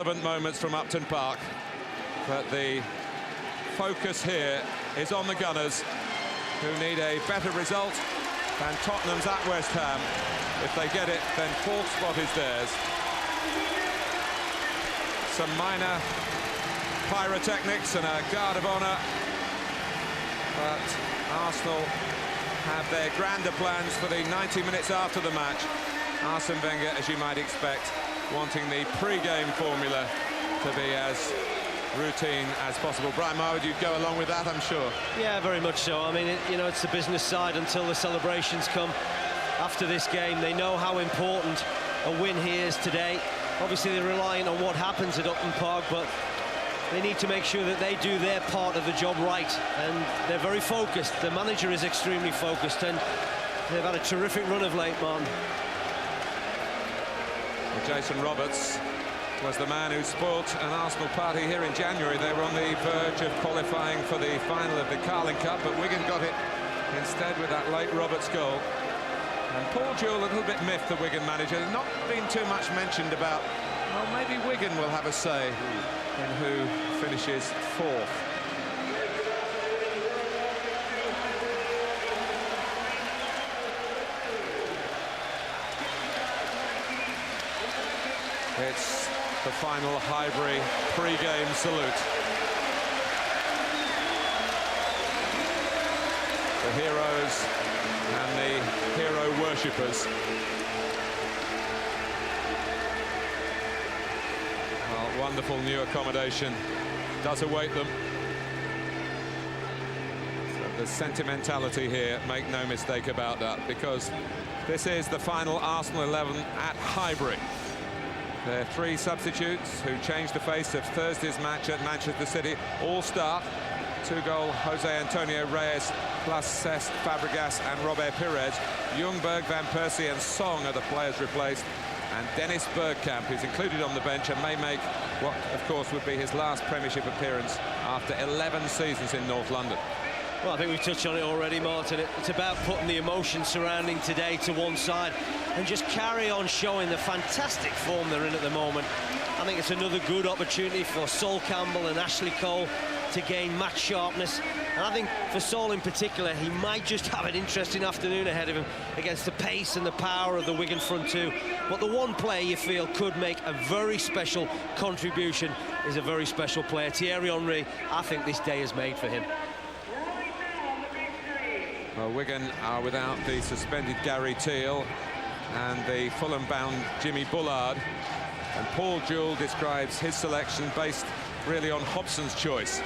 relevant moments from Upton Park, but the focus here is on the Gunners, who need a better result than Tottenham's at West Ham. If they get it, then fourth spot is theirs. Some minor pyrotechnics and a guard of honour, but Arsenal have their grander plans for the 90 minutes after the match. Arsene Wenger, as you might expect, wanting the pre-game formula to be as routine as possible. Brian Marwood, you'd go along with that, I'm sure. Yeah, very much so. I mean, you know, it's the business side until the celebrations come after this game. They know how important a win here is today. Obviously, they're relying on what happens at Upton Park, but they need to make sure that they do their part of the job right, and they're very focused. The manager is extremely focused, and they've had a terrific run of late, Martin. Well, Jason Roberts was the man who spoilt an Arsenal party here in January. They were on the verge of qualifying for the final of the Carling Cup, but Wigan got it instead with that late Roberts goal. And Paul Jewell, a little bit miffed, the Wigan manager. There's not been too much mentioned about, well, maybe Wigan will have a say in who finishes fourth. It's the final Highbury pre-game salute. The heroes and the hero worshippers. Well, wonderful new accommodation does await them. So the sentimentality here, make no mistake about that, because this is the final Arsenal 11 at Highbury. Their three substitutes who changed the face of Thursday's match at Manchester City all start. Two-goal Jose Antonio Reyes plus Cesc Fabregas and Robert Pires. Ljungberg, Van Persie and Song are the players replaced. And Dennis Bergkamp, who's included on the bench and may make what, of course, would be his last Premiership appearance after 11 seasons in North London. Well, I think we've touched on it already, Martin. It's about putting the emotion surrounding today to one side and just carry on showing the fantastic form they're in at the moment. I think it's another good opportunity for Sol Campbell and Ashley Cole to gain match sharpness. And I think for Sol in particular, he might just have an interesting afternoon ahead of him against the pace and the power of the Wigan front two. But the one player you feel could make a very special contribution is a very special player, Thierry Henry. I think this day is made for him. Well, Wigan are without the suspended Gary Teale and the Fulham-bound Jimmy Bullard. And Paul Jewell describes his selection based really on Hobson's choice.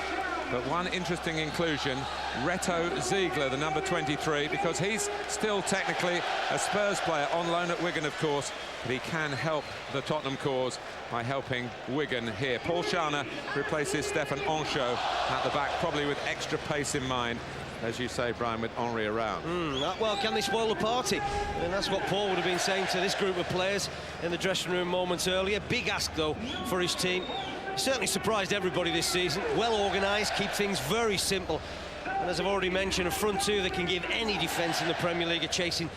But one interesting inclusion, Reto Ziegler, the number 23, because he's still technically a Spurs player, on loan at Wigan, of course, but he can help the Tottenham cause by helping Wigan here. Paul Scharner replaces Stefan Anchot at the back, probably with extra pace in mind, as you say, Brian, with Henry around. Well, can they spoil the party? And that's what Paul would have been saying to this group of players in the dressing room moments earlier. Big ask, though, for his team. Certainly surprised everybody this season. Well organised, keep things very simple. And as I've already mentioned, a front two that can give any defence in the Premier League a chasing.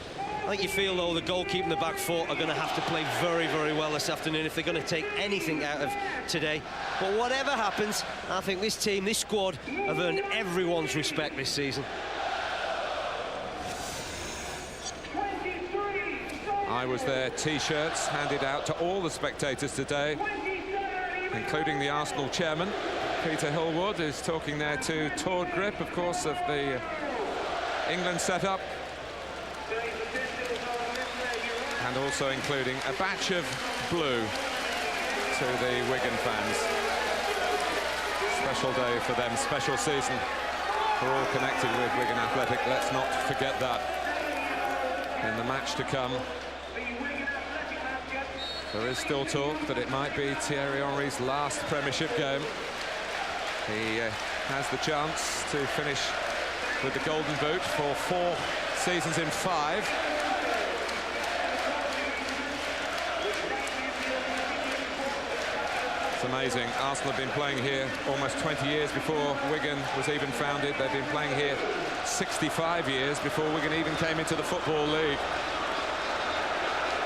I think you feel, though, the goalkeeper and the back four are going to have to play very, very well this afternoon if they're going to take anything out of today. But whatever happens, I think this team, this squad, have earned everyone's respect this season. I was there, T-shirts handed out to all the spectators today, including the Arsenal chairman, Peter Hillwood, who's talking there to Tord Grip, of course, of the England setup. And also including a batch of blue to the Wigan fans. Special day for them, special season for all connected with Wigan Athletic. Let's not forget that. In the match to come, there is still talk that it might be Thierry Henry's last Premiership game. He has the chance to finish with the Golden Boot for 4 seasons in 5. It's amazing. Arsenal have been playing here almost 20 years before Wigan was even founded. They've been playing here 65 years before Wigan even came into the Football League.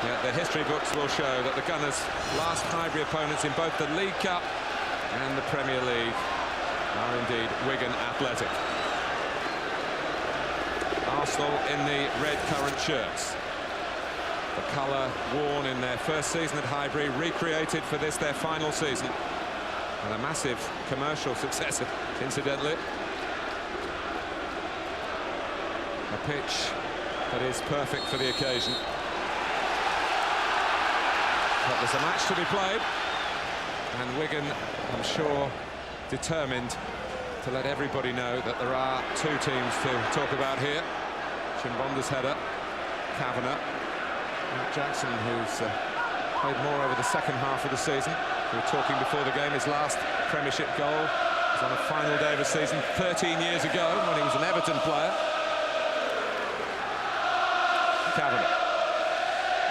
Yeah, the history books will show that the Gunners' last Highbury opponents in both the League Cup and the Premier League are indeed Wigan Athletic. Arsenal in the red currant shirts. The colour worn in their first season at Highbury, recreated for this, their final season. And a massive commercial success, incidentally. A pitch that is perfect for the occasion. But there's a match to be played. And Wigan, I'm sure, determined to let everybody know that there are two teams to talk about here. Chimbonda's header, Kavanagh. Matt Jackson, who's played more over the second half of the season. We were talking before the game, his last Premiership goal was on a final day of the season 13 years ago when he was an Everton player. Kavanagh.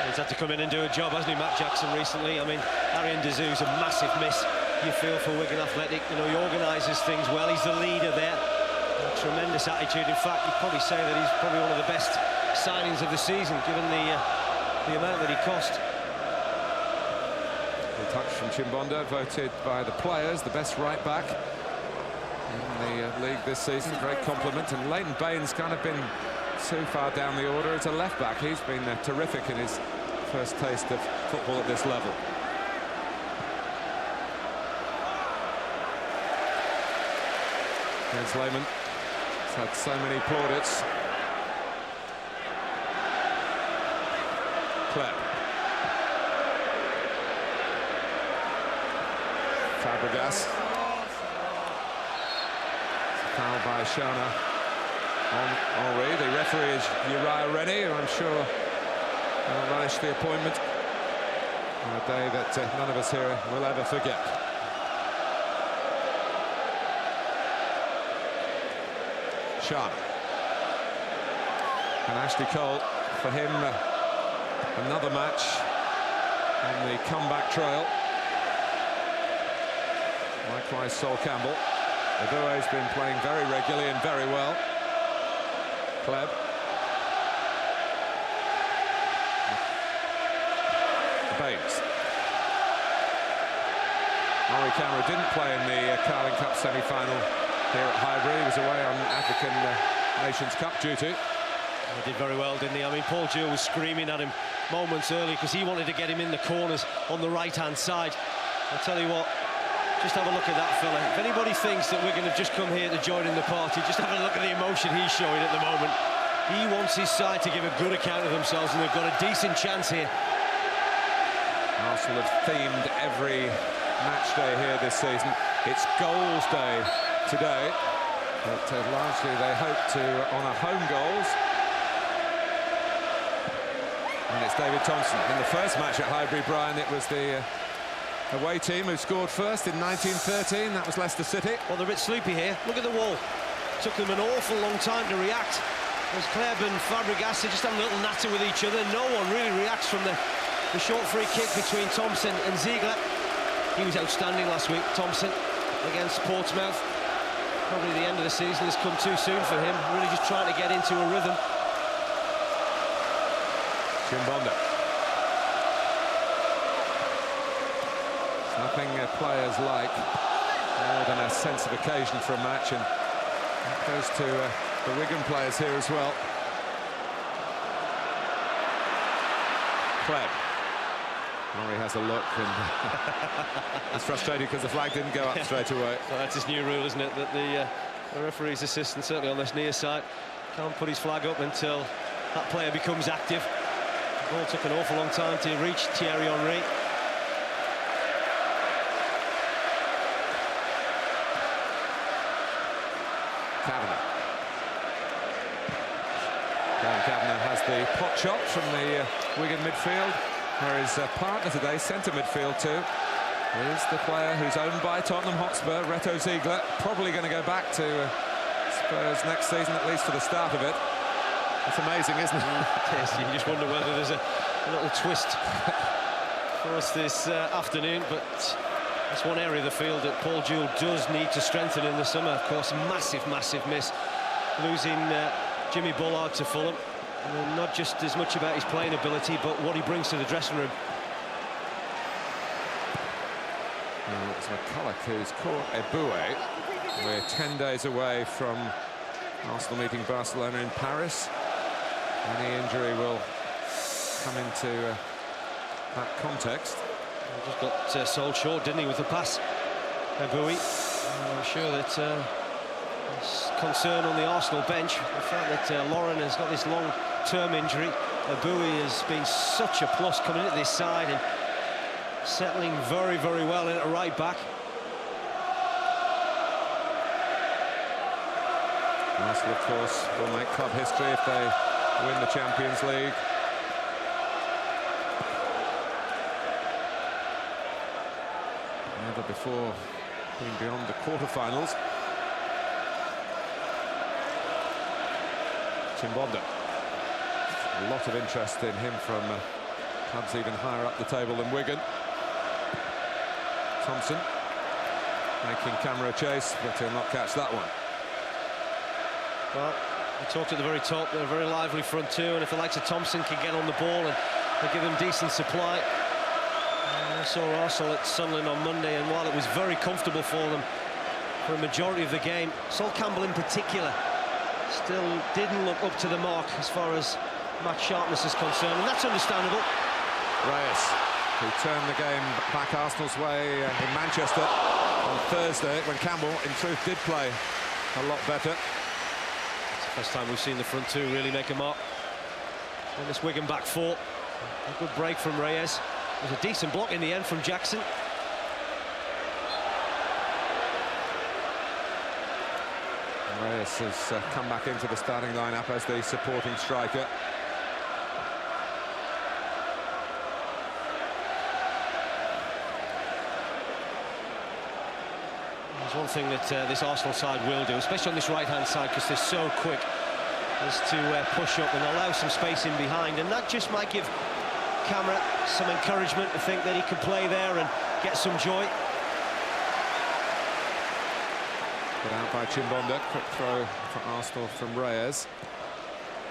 He's had to come in and do a job, hasn't he, Matt Jackson, recently? I mean, Arian Dazou's a massive miss, you feel, for Wigan Athletic. You know, he organises things well, he's the leader there. A tremendous attitude. In fact, you'd probably say that he's probably one of the best signings of the season, given the amount that he cost. A touch from Chimbonda, voted by the players the best right back in the league this season. Great compliment. And Leighton Baines kind of been too far down the order as a left back. He's been terrific in his first taste of football at this level. Here's Lehmann. He's had so many plaudits. Kleb. Fabregas. Foul by Shana on Henry. The referee is Uriah Rennie, who I'm sure will relish the appointment on a day that none of us here will ever forget. Shana. And Ashley Cole, for him, another match on the comeback trail. Likewise, Sol Campbell. Ebue's been playing very regularly and very well. Kleb. Baines. Maury Camara didn't play in the Carling Cup semi-final here at Highbury. He was away on African Nations Cup duty. He did very well, didn't he? I mean, Paul Jewell was screaming at him moments early because he wanted to get him in the corners on the right-hand side. I'll tell you what, just have a look at that fella. If anybody thinks that we're going to just come here to join in the party, just have a look at the emotion he's showing at the moment. He wants his side to give a good account of themselves, and they've got a decent chance here. Arsenal have themed every match day here this season. It's goals day today, but largely they hope to honour home goals. And it's David Thompson. In the first match at Highbury, Brian, it was the away team who scored first in 1913. That was Leicester City. Well, they're a bit sleepy here. Look at the wall. Took them an awful long time to react. As Kleb and Fabregas are just having a little natter with each other. No one really reacts from the short free kick between Thompson and Ziegler. He was outstanding last week, Thompson, against Portsmouth. Probably the end of the season has come too soon for him. Really just trying to get into a rhythm. Chimbonda. Nothing players like more than a sense of occasion for a match, and that goes to the Wigan players here as well. Kleb. Murray has a look and he's frustrated because the flag didn't go up straight away. So that's his new rule, isn't it? That the referee's assistant, certainly on this near side, can't put his flag up until that player becomes active. The ball took an awful long time to reach Thierry Henry. Kavanagh. Kavanagh has the pot shot from the Wigan midfield, where his partner today, centre midfield too, is the player who's owned by Tottenham Hotspur, Reto Ziegler. Probably going to go back to Spurs next season, at least for the start of it. It's amazing, isn't it? Yes, you just wonder whether there's a little twist for us this afternoon, but that's one area of the field that Paul Jewell does need to strengthen in the summer. Of course, massive miss, losing Jimmy Bullard to Fulham. And not just as much about his playing ability, but what he brings to the dressing room. It's McCulloch who's caught Eboué. We're 10 days away from Arsenal meeting Barcelona in Paris. Any injury will come into that context. He just got sold short, didn't he, with the pass, Eboué. I'm sure that there's concern on the Arsenal bench. The fact that Lauren has got this long-term injury. Eboué has been such a plus coming into this side and settling very, very well in at right back. Arsenal, of course, will make club history if they win the Champions League. Never before being beyond the quarter-finals. Chimbonda. A lot of interest in him from clubs even higher up the table than Wigan. Thompson making camera chase, but he'll not catch that one. Well, we talked at the very top, they're a very lively front two, and if the likes of Thompson can get on the ball and they give them decent supply. I saw Arsenal at Sunderland on Monday, and while it was very comfortable for them for a majority of the game, Sol Campbell in particular still didn't look up to the mark as far as match sharpness is concerned, and that's understandable. Reyes, who turned the game back Arsenal's way in Manchester on Thursday, when Campbell, in truth, did play a lot better. It's the first time we've seen the front two really make a mark. And this Wigan back four. A good break from Reyes. There's a decent block in the end from Jackson. Reyes has come back into the starting lineup as the supporting striker. There's one thing that this Arsenal side will do, especially on this right-hand side, because they're so quick, is to push up and allow some space in behind, and that just might give Camara some encouragement to think that he can play there and get some joy. Put out by Chimbonda. Quick throw for Arsenal from Reyes.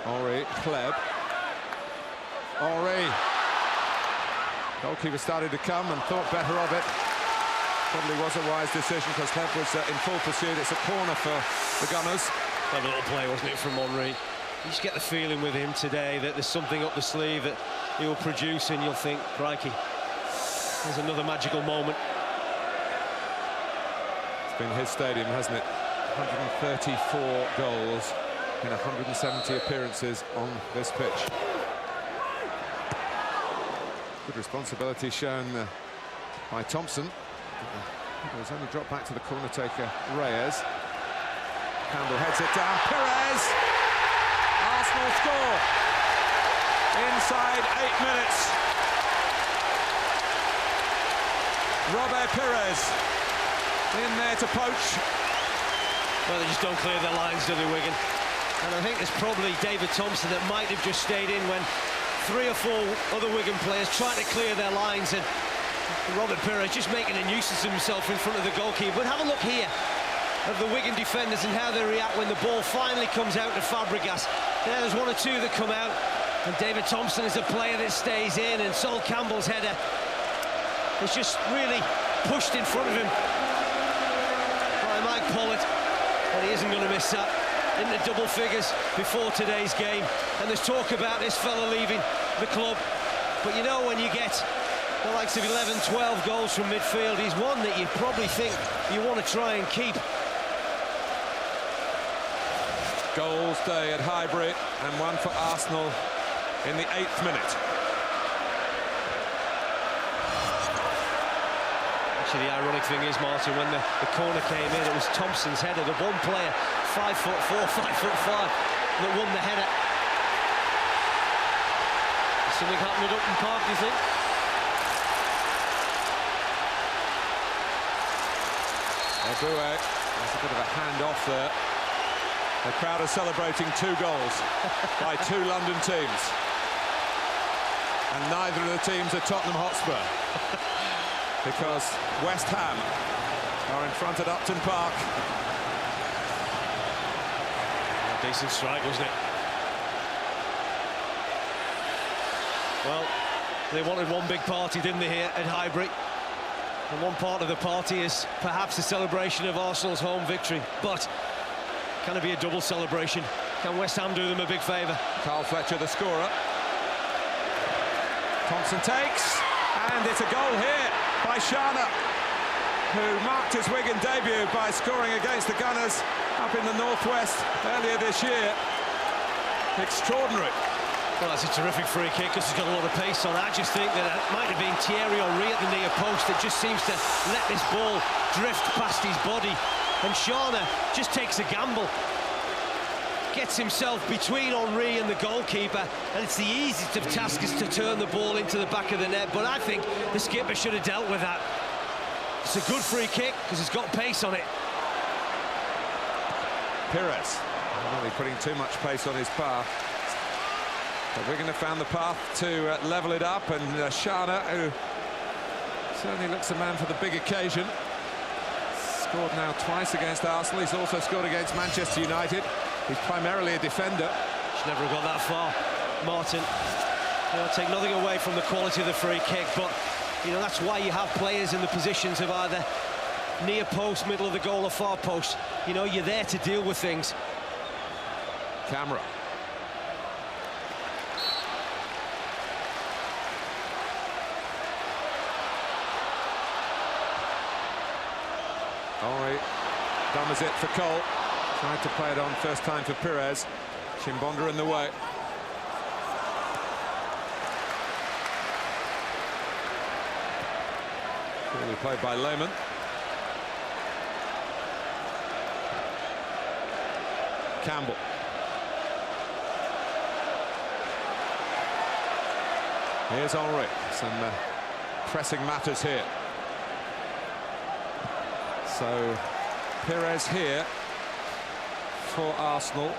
Ori, Kleb. Ori. Goalkeeper started to come and thought better of it. Probably was a wise decision because Kleb was in full pursuit. It's a corner for the Gunners. That little play, wasn't it, from Henry? You just get the feeling with him today that there's something up the sleeve that he'll produce, and you'll think, crikey, there's another magical moment. It's been his stadium, hasn't it? 134 goals in 170 appearances on this pitch. Good responsibility shown by Thompson. It was only dropped back to the corner taker, Reyes. Campbell heads it down. Perez! Arsenal score inside 8 minutes. Robert Perez in there to poach. Well, they just don't clear their lines, do they, Wigan? And I think there's probably David Thompson that might have just stayed in when 3 or 4 other Wigan players tried to clear their lines, and Robert Perez just making a nuisance of himself in front of the goalkeeper. But have a look here of the Wigan defenders and how they react when the ball finally comes out to Fabregas. There's 1 or 2 that come out, and David Thompson is a player that stays in, and Sol Campbell's header is just really pushed in front of him by Mike Pollard, and he isn't going to miss that. Into double figures before today's game, and there's talk about this fella leaving the club, but you know, when you get the likes of 11, 12 goals from midfield, he's one that you probably think you want to try and keep. Goals day at Highbury, and one for Arsenal in the 8th minute. Actually, the ironic thing is, Martin, when the corner came in, it was Thompson's header, the one player, 5'4", 5'5", that won the header. Is something happened at Upton Park, do you think? Eboué, there's a bit of a hand-off there. The crowd are celebrating 2 goals by 2 London teams. And neither of the teams are Tottenham Hotspur. Because West Ham are in front at Upton Park. A decent strike, wasn't it? Well, they wanted one big party, didn't they, here at Highbury? And one part of the party is perhaps the celebration of Arsenal's home victory. But can it be a double celebration? Can West Ham do them a big favour? Carl Fletcher, the scorer. Thompson takes, and it's a goal here by Shana, who marked his Wigan debut by scoring against the Gunners up in the northwest earlier this year. Extraordinary. Well, that's a terrific free kick because he's got a lot of pace on. I just think that it might have been Thierry Henry at the near post that just seems to let this ball drift past his body. And Shana just takes a gamble. Gets himself between Henry and the goalkeeper, and it's the easiest of tasks to turn the ball into the back of the net. But I think the skipper should have dealt with that. It's a good free kick because it's got pace on it. Pires, not really putting too much pace on his path. But Wigan have found the path to level it up, and Shana, who certainly looks a man for the big occasion, scored now twice against Arsenal. He's also scored against Manchester United. He's primarily a defender. Should never have got that far, Martin. You know, take nothing away from the quality of the free kick, but you know that's why you have players in the positions of either near post, middle of the goal, or far post. You know, you're there to deal with things. Camera. Henry dumbers it for Cole. Tried to play it on first time for Pires. Chimbonda in the way. Poorly played by Lehmann. Campbell. Here's Henry. Some pressing matters here. So Pires here for Arsenal,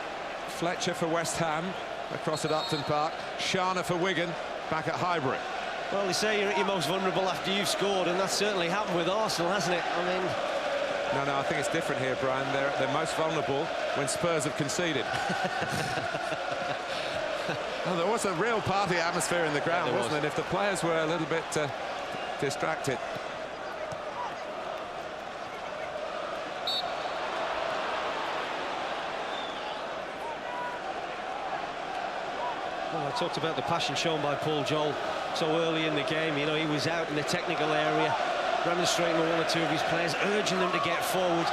Fletcher for West Ham across at Upton Park, Shana for Wigan back at Highbury. Well, they say you're at your most vulnerable after you've scored, and that's certainly happened with Arsenal, hasn't it? I mean... No, I think it's different here, Brian. They're most vulnerable when Spurs have conceded. Well, there was a real party atmosphere in the ground, wasn't it? If the players were a little bit distracted. Well, I talked about the passion shown by Paul Joel so early in the game. You know, he was out in the technical area, demonstrating with one or two of his players, urging them to get forward.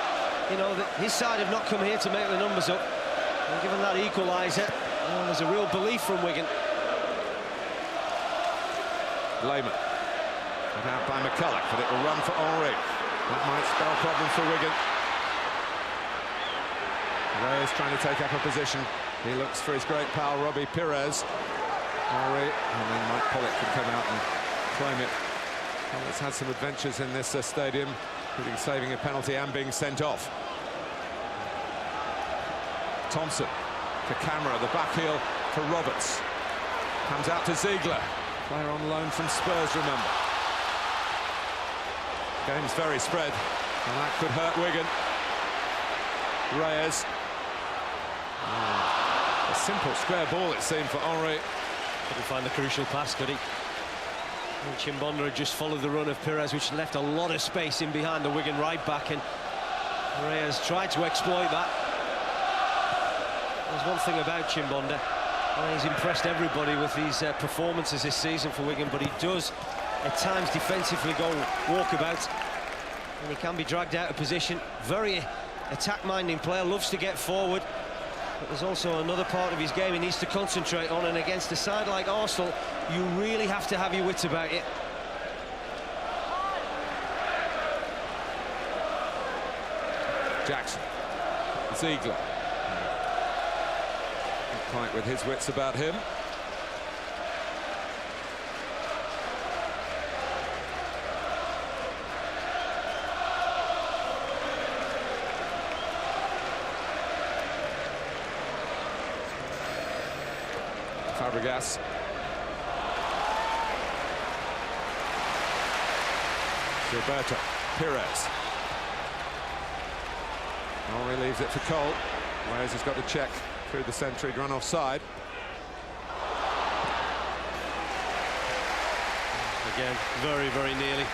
You know, his side have not come here to make the numbers up. And given that equaliser, there's a real belief from Wigan. Lehmann. Put out by McCulloch, but it will run for Henry. That might spell problems for Wigan. Reyes trying to take up a position. He looks for his great pal, Robbie Pires. Henry, and then Mike Pollock can come out and claim it. Pollock's had some adventures in this stadium, including saving a penalty and being sent off. Thompson for Camera, the back heel for Roberts. Comes out to Ziegler, player on loan from Spurs, remember. Game's very spread, and that could hurt Wigan. Reyes. A simple square ball, it seemed, for Henry. Couldn't find the crucial pass, could he? And Chimbonda had just followed the run of Pires, which left a lot of space in behind the Wigan right back, and Reyes tried to exploit that. There's one thing about Chimbonda, he's impressed everybody with these performances this season for Wigan, but he does at times defensively go walkabout, and he can be dragged out of position. Very attack-minded player, loves to get forward, but there's also another part of his game he needs to concentrate on, and against a side like Arsenal, you really have to have your wits about it. Jackson. Ziegler. Not quite with his wits about him. Fabregas. Gilberto. Pires. Henry leaves it for Cole. Reyes has got to check through the centre, he'd run offside. Again, very, very nearly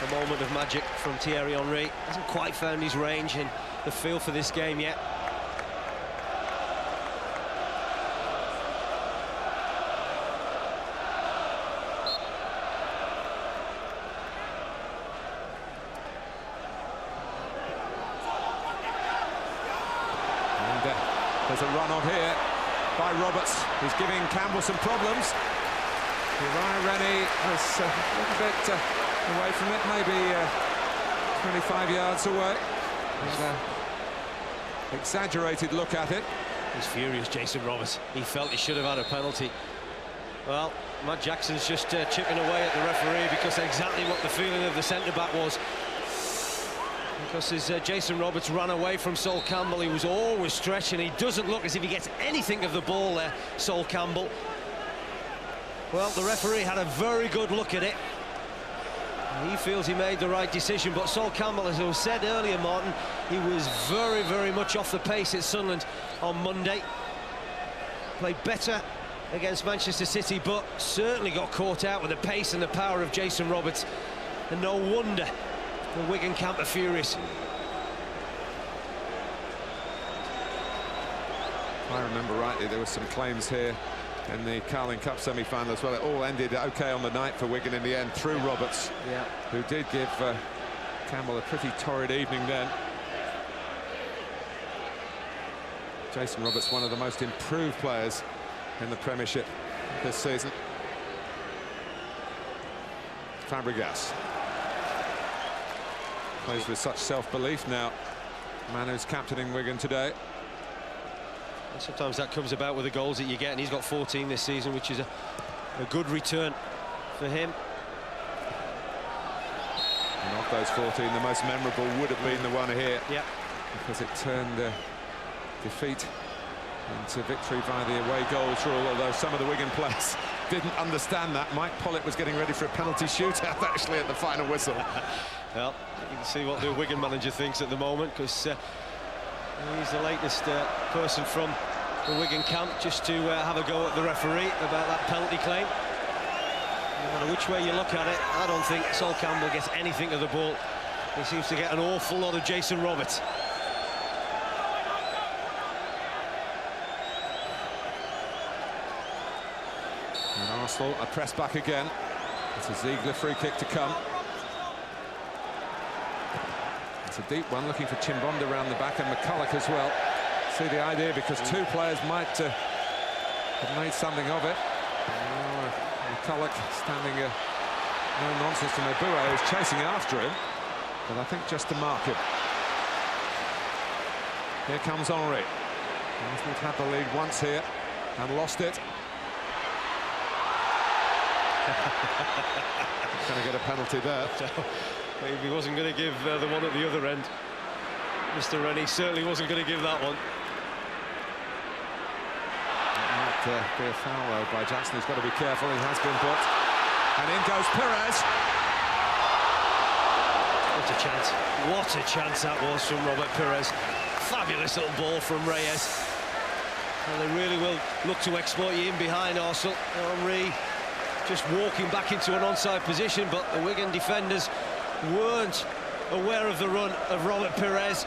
a moment of magic from Thierry Henry. Hasn't quite found his range and the feel for this game yet. There's a run on here by Roberts, who's giving Campbell some problems. Uriah Rennie was a little bit away from it, maybe 25 yards away. Exaggerated look at it. He's furious, Jason Roberts. He felt he should have had a penalty. Well, Matt Jackson's just chipping away at the referee because exactly what the feeling of the centre-back was. Because as Jason Roberts ran away from Sol Campbell, he was always stretching. He doesn't look as if he gets anything of the ball there, Sol Campbell. Well, the referee had a very good look at it. He feels he made the right decision, but Sol Campbell, as I said earlier, Martin, he was very, very much off the pace at Sunderland on Monday. Played better against Manchester City, but certainly got caught out with the pace and the power of Jason Roberts. And no wonder the Wigan camp are furious. If I remember rightly, there were some claims here in the Carling Cup semi-final as well. It all ended okay on the night for Wigan in the end, through Roberts, who did give Campbell a pretty torrid evening then. Jason Roberts, one of the most improved players in the Premiership this season. Fabregas plays with such self-belief now. Man who's captaining Wigan today. And sometimes that comes about with the goals that you get, and he's got 14 this season, which is a good return for him. And of those 14, the most memorable would have been the one here. Yeah. Because it turned defeat into victory via the away goals rule, although some of the Wigan players didn't understand that. Mike Pollitt was getting ready for a penalty shootout actually at the final whistle. Well, you can see what the Wigan manager thinks at the moment, because he's the latest person from the Wigan camp just to have a go at the referee about that penalty claim. No matter which way you look at it, I don't think Sol Campbell gets anything of the ball. He seems to get an awful lot of Jason Roberts. And Arsenal are pressed back again. It's a Ziegler free kick to come. It's a deep one, looking for Chimbonda around the back, and McCulloch as well. See the idea, because two players might have made something of it. McCulloch standing no nonsense to Mabua, who's chasing after him, but I think just to mark him. Here comes Henry. Arsenal had the lead once here and lost it. Going to get a penalty there. Maybe he wasn't going to give the one at the other end. Mr. Rennie certainly wasn't going to give that one. It might be a foul though by Jackson. He's got to be careful. He has been booked. And in goes Perez. What a chance. What a chance that was from Robert Perez. Fabulous little ball from Reyes. And they really will look to exploit you in behind Arsenal. Henry just walking back into an onside position, but the Wigan defenders weren't aware of the run of Robert Perez.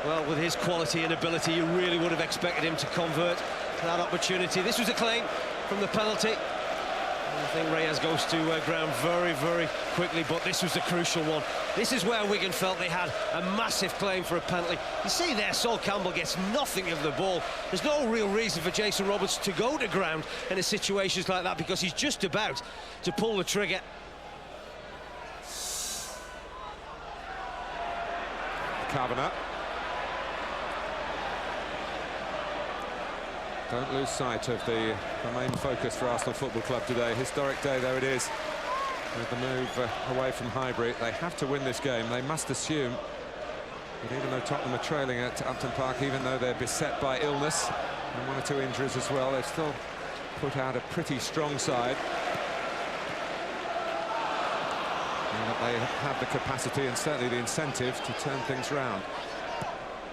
Well, with his quality and ability, you really would have expected him to convert that opportunity. This was a claim from the penalty. I think Reyes goes to ground very, very quickly, but this was the crucial one. This is where Wigan felt they had a massive claim for a penalty. You see there, Sol Campbell gets nothing of the ball. There's no real reason for Jason Roberts to go to ground in a situations like that, because he's just about to pull the trigger. Carboner. Don't lose sight of the main focus for Arsenal Football Club today. Historic day though it is, with the move away from Highbury. They have to win this game. They must assume that even though Tottenham are trailing at Upton Park, even though they're beset by illness and one or two injuries as well, they've still put out a pretty strong side. And that they have the capacity and certainly the incentive to turn things round.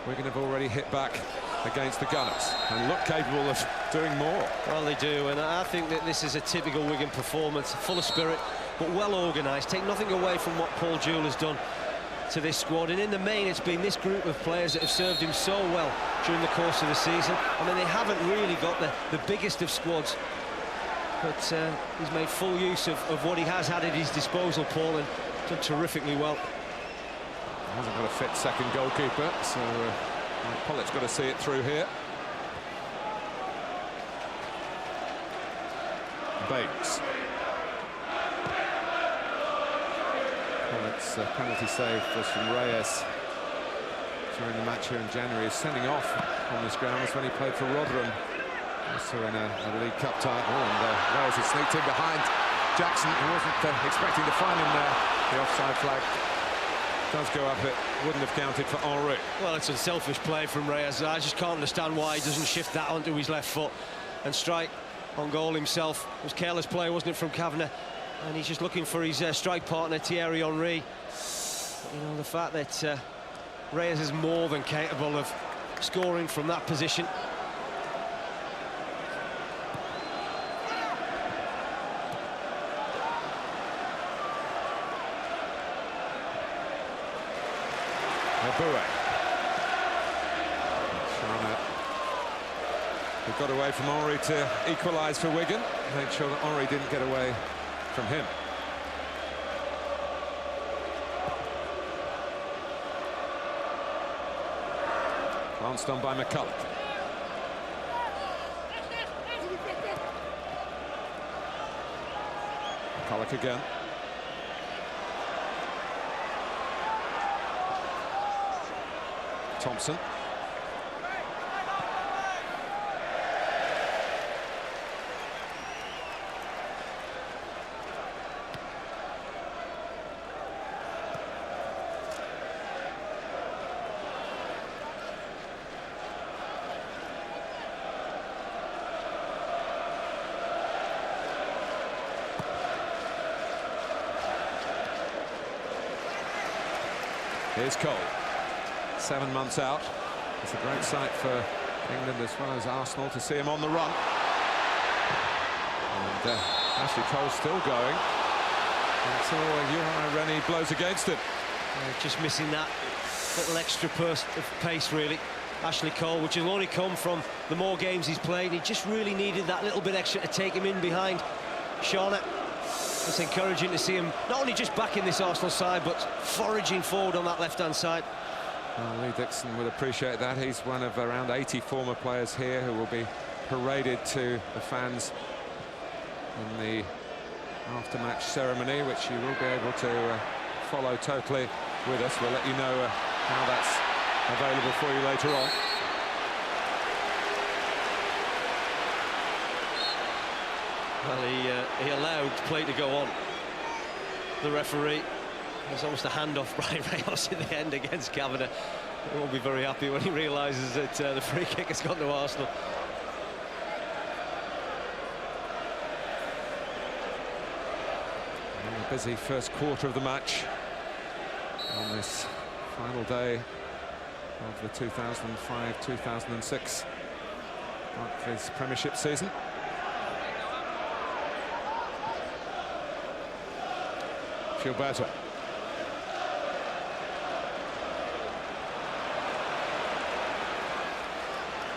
Wigan have already hit back against the Gunners and look capable of doing more. Well, they do, and I think that this is a typical Wigan performance, full of spirit, but well organised. Take nothing away from what Paul Jewell has done to this squad, and in the main it's been this group of players that have served him so well during the course of the season. I mean, they haven't really got the biggest of squads, but he's made full use of what he has had at his disposal, Paul, and done terrifically well. Hasn't got a fit second goalkeeper, so Pollock's got to see it through here. Bates. Pollock's penalty save was from Reyes during the match here in January. He's sending off on this ground was when he played for Rotherham, also in a League Cup title, and Reyes has sneaked in behind Jackson. He wasn't expecting to find him there. The offside flag does go up. It wouldn't have counted for Henry. Well, it's a selfish play from Reyes. I just can't understand why he doesn't shift that onto his left foot and strike on goal himself. It was careless play, wasn't it, from Kavanagh? And he's just looking for his strike partner, Thierry Henry. You know, the fact that Reyes is more than capable of scoring from that position. He got away from Henry to equalise for Wigan. Make sure that Henry didn't get away from him. Glanced on by McCulloch. McCulloch again. Thompson. Here's Cole. 7 months out. It's a great sight for England as well as Arsenal to see him on the run. And Ashley Cole still going until Uri Rennie blows against him. Just missing that little extra burst of pace, really. Ashley Cole, which will only come from the more games he's played. He just really needed that little bit extra to take him in behind Shawnee. It's encouraging to see him not only just back in this Arsenal side, but foraging forward on that left-hand side. Well, Lee Dixon would appreciate that. He's one of around 80 former players here who will be paraded to the fans in the after-match ceremony, which you will be able to follow totally with us. We'll let you know how that's available for you later on. Well, he allowed play to go on. The referee, there's almost a handoff by Reyes in the end against Kavanagh. He won't be very happy when he realises that the free kick has gone to Arsenal. And a busy first quarter of the match on this final day of the 2005-2006 Barclays Premiership season. Gilberto.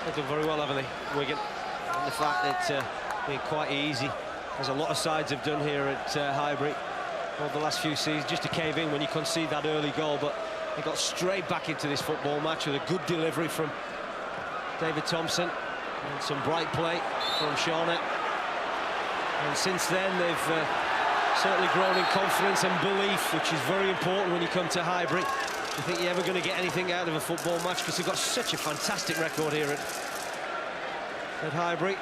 They've done very well, haven't they, Wigan? And the fact that being quite easy, as a lot of sides have done here at Highbury over the last few seasons, just to cave in when you concede that early goal. But they got straight back into this football match with a good delivery from David Thompson and some bright play from Shawnee. And since then, they've certainly grown in confidence and belief, which is very important when you come to Highbury. You think you're ever going to get anything out of a football match, because they've got such a fantastic record here at Highbury.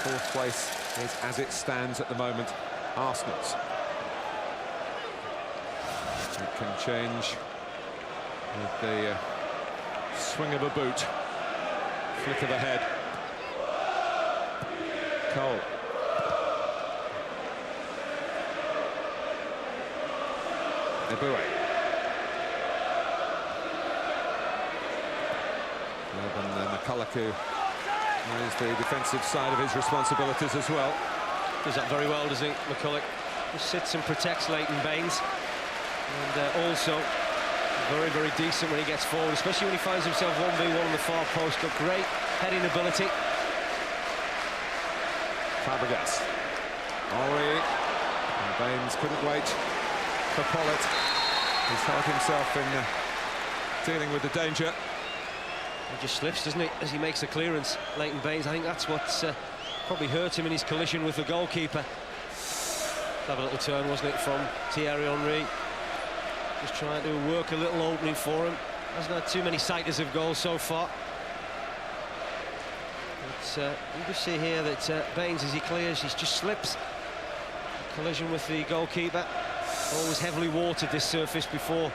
Fourth place is, as it stands at the moment, Arsenal's. It can change with the swing of a boot, flick of a head. Cole. Eboué. McCulloch knows the defensive side of his responsibilities as well. Does that very well, doesn't he, McCulloch? Just sits and protects Leighton Baines. And also very, very decent when he gets forward, especially when he finds himself 1v1 on the far post. Got great heading ability. Fabregas. Ori. And Baines couldn't wait for Pollitt. He's hurt himself in dealing with the danger. He just slips, doesn't he, as he makes the clearance, Leighton Baines. I think that's what's probably hurt him in his collision with the goalkeeper. Clever little turn, wasn't it, from Thierry Henry. Just trying to work a little opening for him. Hasn't had too many sighters of goals so far. But you just see here that Baines, as he clears, he just slips. Collision with the goalkeeper. Always heavily watered, this surface, before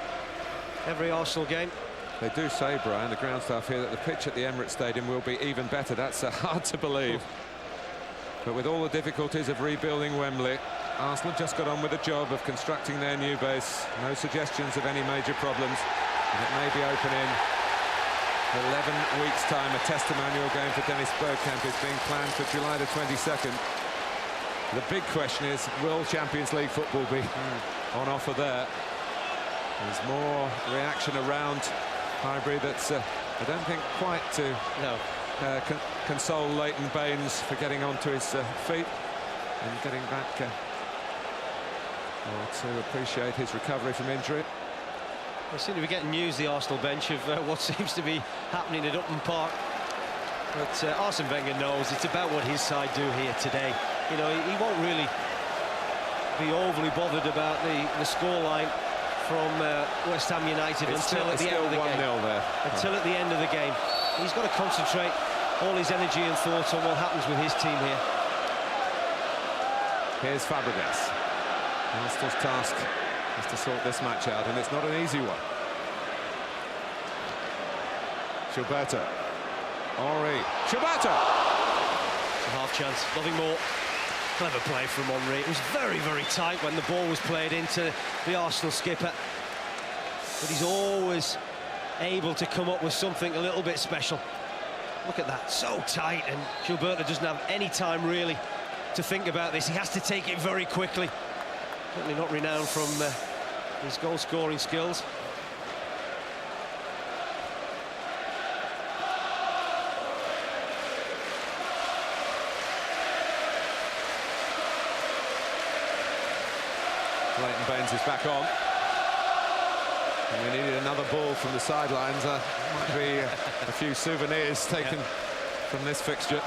every Arsenal game. They do say, Brian, the ground staff here, that the pitch at the Emirates Stadium will be even better. That's hard to believe. But with all the difficulties of rebuilding Wembley, Arsenal just got on with the job of constructing their new base. No suggestions of any major problems. And it may be open in 11 weeks' time. A testimonial game for Dennis Bergkamp is being planned for July the 22nd. The big question is, will Champions League football be on offer there? There's more reaction around Highbury that's, I don't think, quite to console Leighton Baines for getting onto his feet and getting back, or to appreciate his recovery from injury. They seem to be getting news, the Arsenal bench, of what seems to be happening at Upton Park. But Arsene Wenger knows it's about what his side do here today. You know, he won't really be overly bothered about the scoreline from West Ham United until at the end of the game. There. Until at the end of the game. He's got to concentrate all his energy and thoughts on what happens with his team here. Here's Fabregas. Arsenal's task is to sort this match out, and it's not an easy one. Gilberto. Henry. Gilberto! A half chance, nothing more. Clever play from Henry. It was very, very tight when the ball was played into the Arsenal skipper. But he's always able to come up with something a little bit special. Look at that, so tight, and Gilberto doesn't have any time really to think about this. He has to take it very quickly. Certainly not renowned from his goal-scoring skills. Leighton Baines is back on. And we needed another ball from the sidelines. Might be a few souvenirs taken from this fixture.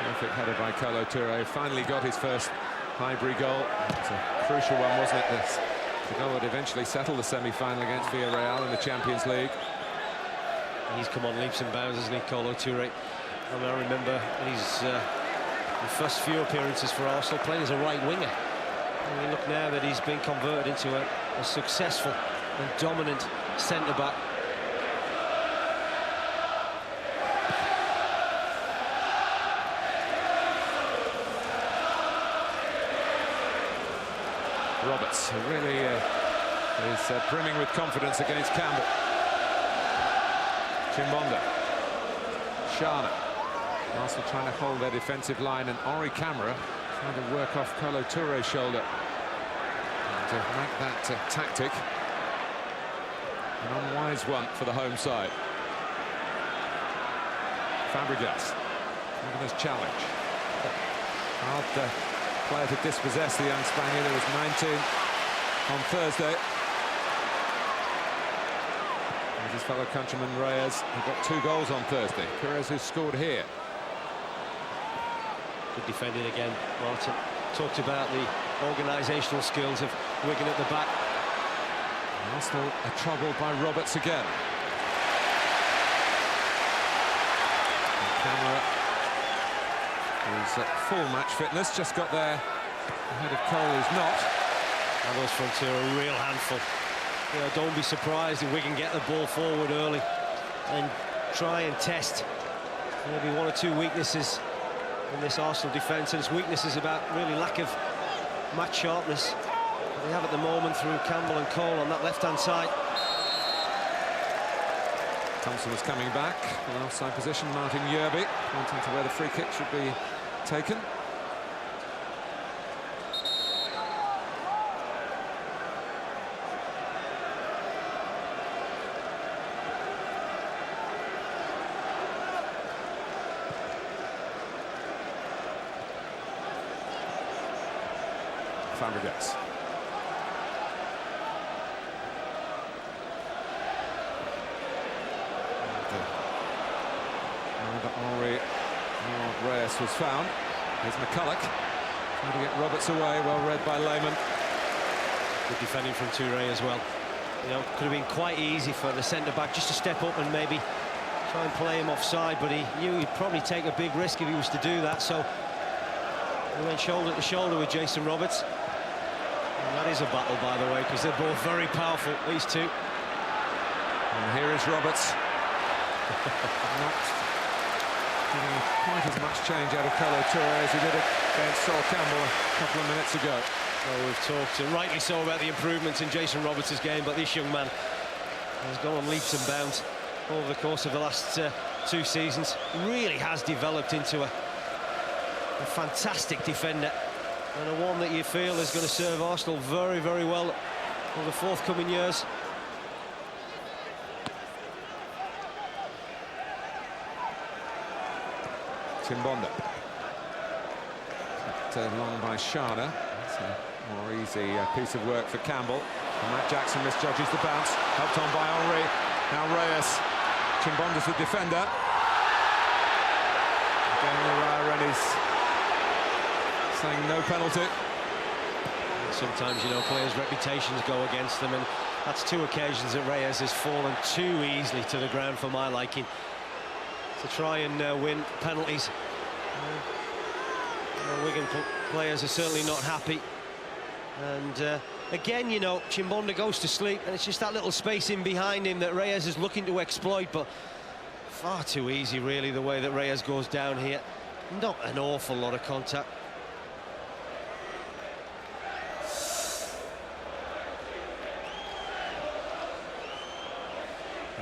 Terrific header by Kolo Touré. Finally got his first Highbury goal. It's a crucial one, wasn't it? This the goal would eventually settle the semi-final against Villarreal in the Champions League. He's come on leaps and bounds, hasn't he, Kolo Touré? I mean, I remember his the first few appearances for Arsenal playing as a right winger. And you look now that he's been converted into a successful and dominant centre-back. Roberts, who really is brimming with confidence against Campbell. Chimbonda. Shana. Arsenal trying to hold their defensive line, and Henri Camara trying to work off Kolo Touré's shoulder. And to make that tactic an unwise one for the home side. Fabregas, look at this challenge. Hard player to dispossess, the young Spaniard. There was 19 on Thursday. There's his fellow countryman Reyes, who got 2 goals on Thursday. Perez, who scored here. Good defending again, Martin. Talked about the organisational skills of Wigan at the back. Arsenal are troubled by Roberts again. And Camara, who's at full match fitness, just got there ahead of Cole, who's not. And those fronts are a real handful. You know, don't be surprised if Wigan get the ball forward early and try and test maybe 1 or 2 weaknesses in this Arsenal defence, and its weakness is about really lack of match sharpness they have at the moment through Campbell and Cole on that left-hand side. Thompson was coming back. In offside position, Martin Yerby pointing to where the free kick should be taken. Fabregas. Henry Reyes was found. Here's McCulloch trying to get Roberts away. Well read by Lehmann. Good defending from Touré as well. You know, could have been quite easy for the centre-back just to step up and maybe try and play him offside, but he knew he'd probably take a big risk if he was to do that, so he went shoulder to shoulder with Jason Roberts. And that is a battle, by the way, because they're both very powerful, these two. And here is Roberts. Not getting quite as much change out of Kolo Touré as he did against Sol Campbell a couple of minutes ago. Well, we've talked, and rightly so, about the improvements in Jason Roberts' game, but this young man has gone on leaps and bounds over the course of the last 2 seasons. Really has developed into a fantastic defender, and a one that you feel is going to serve Arsenal very, very well over the forthcoming years. Chimbonda. Long by Shana. It's a more easy piece of work for Campbell. And Matt Jackson misjudges the bounce. Helped on by Henry. Now Reyes. Chimbonda's the defender. Again, Rennie's saying no penalty. Sometimes, you know, players' reputations go against them, and that's 2 occasions that Reyes has fallen too easily to the ground for my liking, to try and win penalties. Wigan players are certainly not happy, and again, you know, Chimbonda goes to sleep, and it's just that little space in behind him that Reyes is looking to exploit, but far too easy, really, the way that Reyes goes down here. Not an awful lot of contact.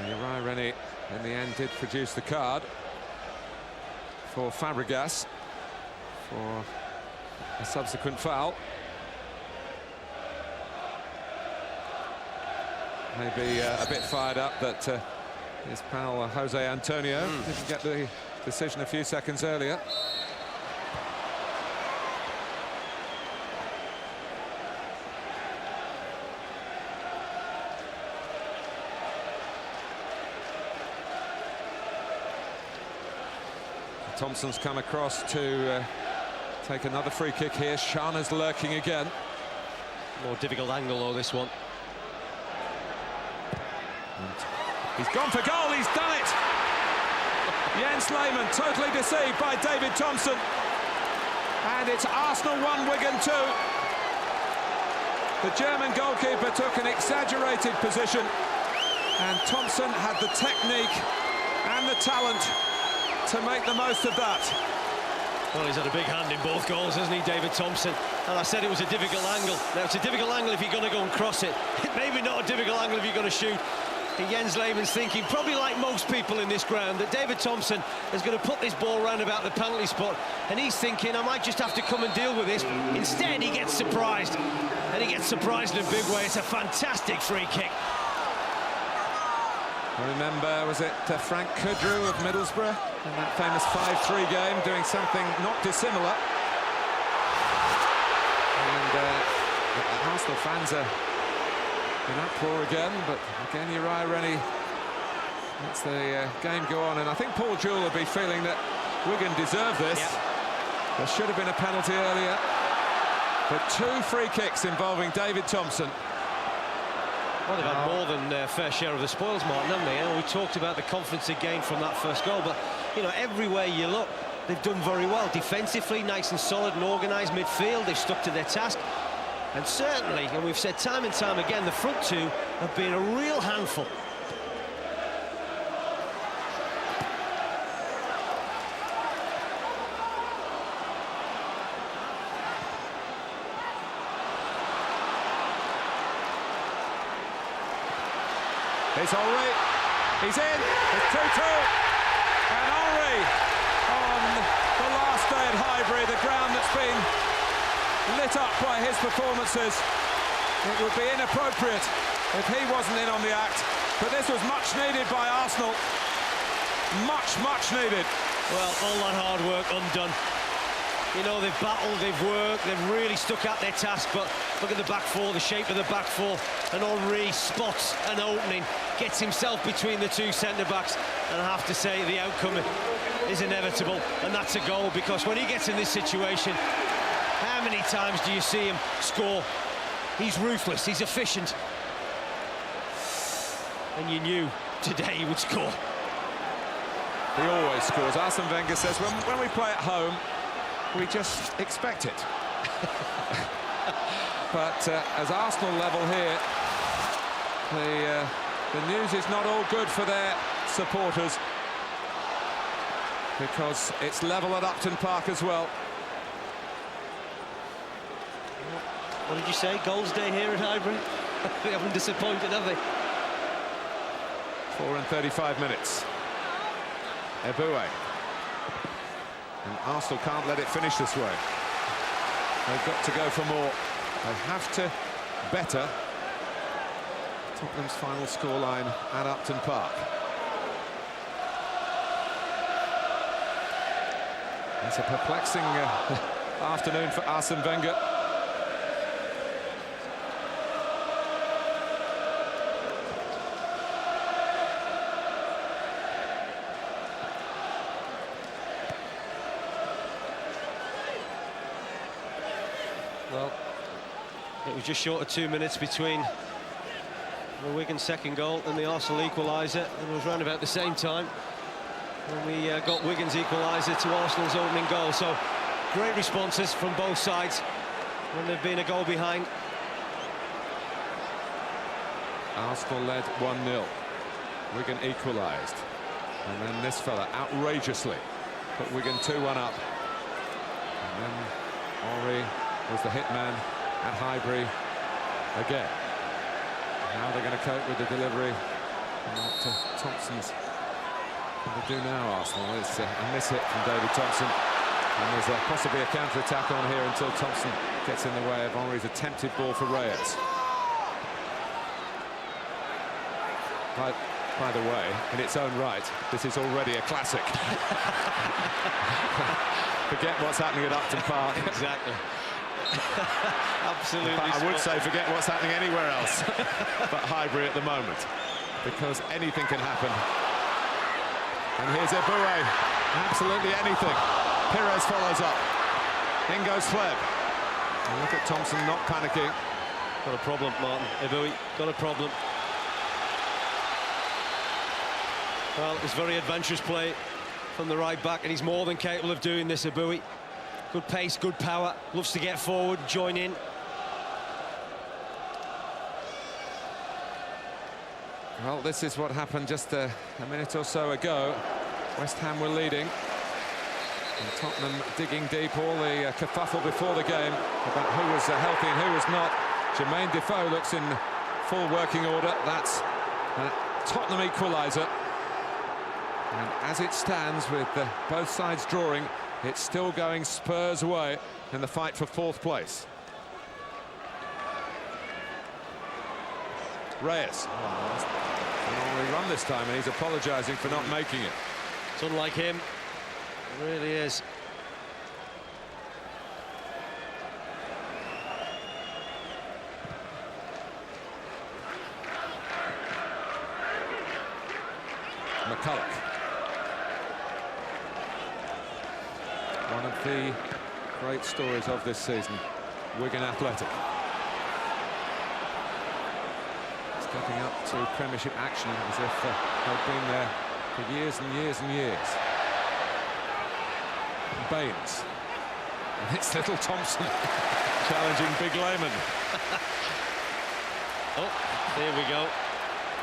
Uriah Rennie in the end did produce the card for Fabregas for a subsequent foul. Maybe a bit fired up that his pal Jose Antonio didn't get the decision a few seconds earlier. Thompson's come across to take another free kick here. Shana's lurking again. More difficult angle, though, this one. And he's gone for goal, he's done it! Jens Lehmann totally deceived by David Thompson. And it's Arsenal 1, Wigan 2. The German goalkeeper took an exaggerated position, and Thompson had the technique and the talent to make the most of that. Well, he's had a big hand in both goals, hasn't he, David Thompson? And I said it was a difficult angle. Now, it's a difficult angle if you're going to go and cross it. Maybe not a difficult angle if you're going to shoot. And Jens Lehmann's thinking, probably like most people in this ground, that David Thompson is going to put this ball round about the penalty spot. And he's thinking, I might just have to come and deal with this. Instead, he gets surprised. And he gets surprised in a big way. It's a fantastic free kick. I remember, was it Frank Kudru of Middlesbrough in that famous 5-3 game, doing something not dissimilar. And the Arsenal fans are in uproar again, but again Uriah Rennie lets the game go on, and I think Paul Jewell will be feeling that Wigan deserve this. Yep. There should have been a penalty earlier, but 2 free kicks involving David Thompson. Well, they've had more than their fair share of the spoils, Martin, haven't they? And we talked about the confidence they gained from that first goal, but, you know, everywhere you look, they've done very well. Defensively, nice and solid and organised midfield. They've stuck to their task. And certainly, and we've said time and time again, the front 2 have been a real handful. It's Henry. He's in. It's 2-2. And Henry on the last day at Highbury, the ground that's been lit up by his performances. It would be inappropriate if he wasn't in on the act. But this was much needed by Arsenal. Much needed. Well, all that hard work undone. You know, they've battled, they've worked, they've really stuck at their task, but look at the back four, the shape of the back four, and Henry spots an opening, gets himself between the two centre-backs, and I have to say the outcome is inevitable, and that's a goal, because when he gets in this situation, how many times do you see him score? He's ruthless, he's efficient, and you knew today he would score. He always scores. Arsene Wenger says when we play at home, we just expect it. But as Arsenal level here, the news is not all good for their supporters, because it's level at Upton Park as well. What did you say? Goals day here at Highbury? They haven't disappointed, have they? 4 and 35 minutes. Eboué. And Arsenal can't let it finish this way. They've got to go for more. They have to better Tottenham's final scoreline at Upton Park. It's a perplexing afternoon for Arsene Wenger. Well, it was just short of 2 minutes between the Wigan second goal and the Arsenal equaliser, and it was round about the same time when we got Wigan's equaliser to Arsenal's opening goal. So great responses from both sides when they've been a goal behind. Arsenal led 1-0. Wigan equalised, and then this fella outrageously put Wigan 2-1 up, and then Henry was the hitman at Highbury again. How they're going to cope with the delivery. And what Thompson's going to do now, Arsenal, is a miss hit from David Thompson. And there's possibly a counter-attack on here until Thompson gets in the way of Henry's attempted ball for Reyes. By the way, in its own right, this is already a classic. Forget what's happening at Upton Park. Exactly. Absolutely. In fact, I would say forget what's happening anywhere else but Highbury at the moment, because anything can happen. And here's Eboué. Absolutely anything. Pires follows up. In goes Fleb. And look at Thompson not panicking. Got a problem, Martin. Eboué got a problem. Well, it's very adventurous play from the right back, and he's more than capable of doing this, Eboué. Good pace, good power, loves to get forward, join in. Well, this is what happened just a minute or so ago. West Ham were leading, and Tottenham digging deep. All the kerfuffle before the game about who was healthy and who was not. Jermaine Defoe looks in full working order. That's a Tottenham equaliser. And as it stands, with both sides drawing, it's still going Spurs away in the fight for fourth place. Reyes. An only run this time, and he's apologising for not making it. It's unlike him. It really is. McCulloch. One of the great stories of this season, Wigan Athletic. Stepping up to Premiership action as if they've been there for years and years and years. Baines. And it's little Thompson challenging Big Lehman. Oh, there we go.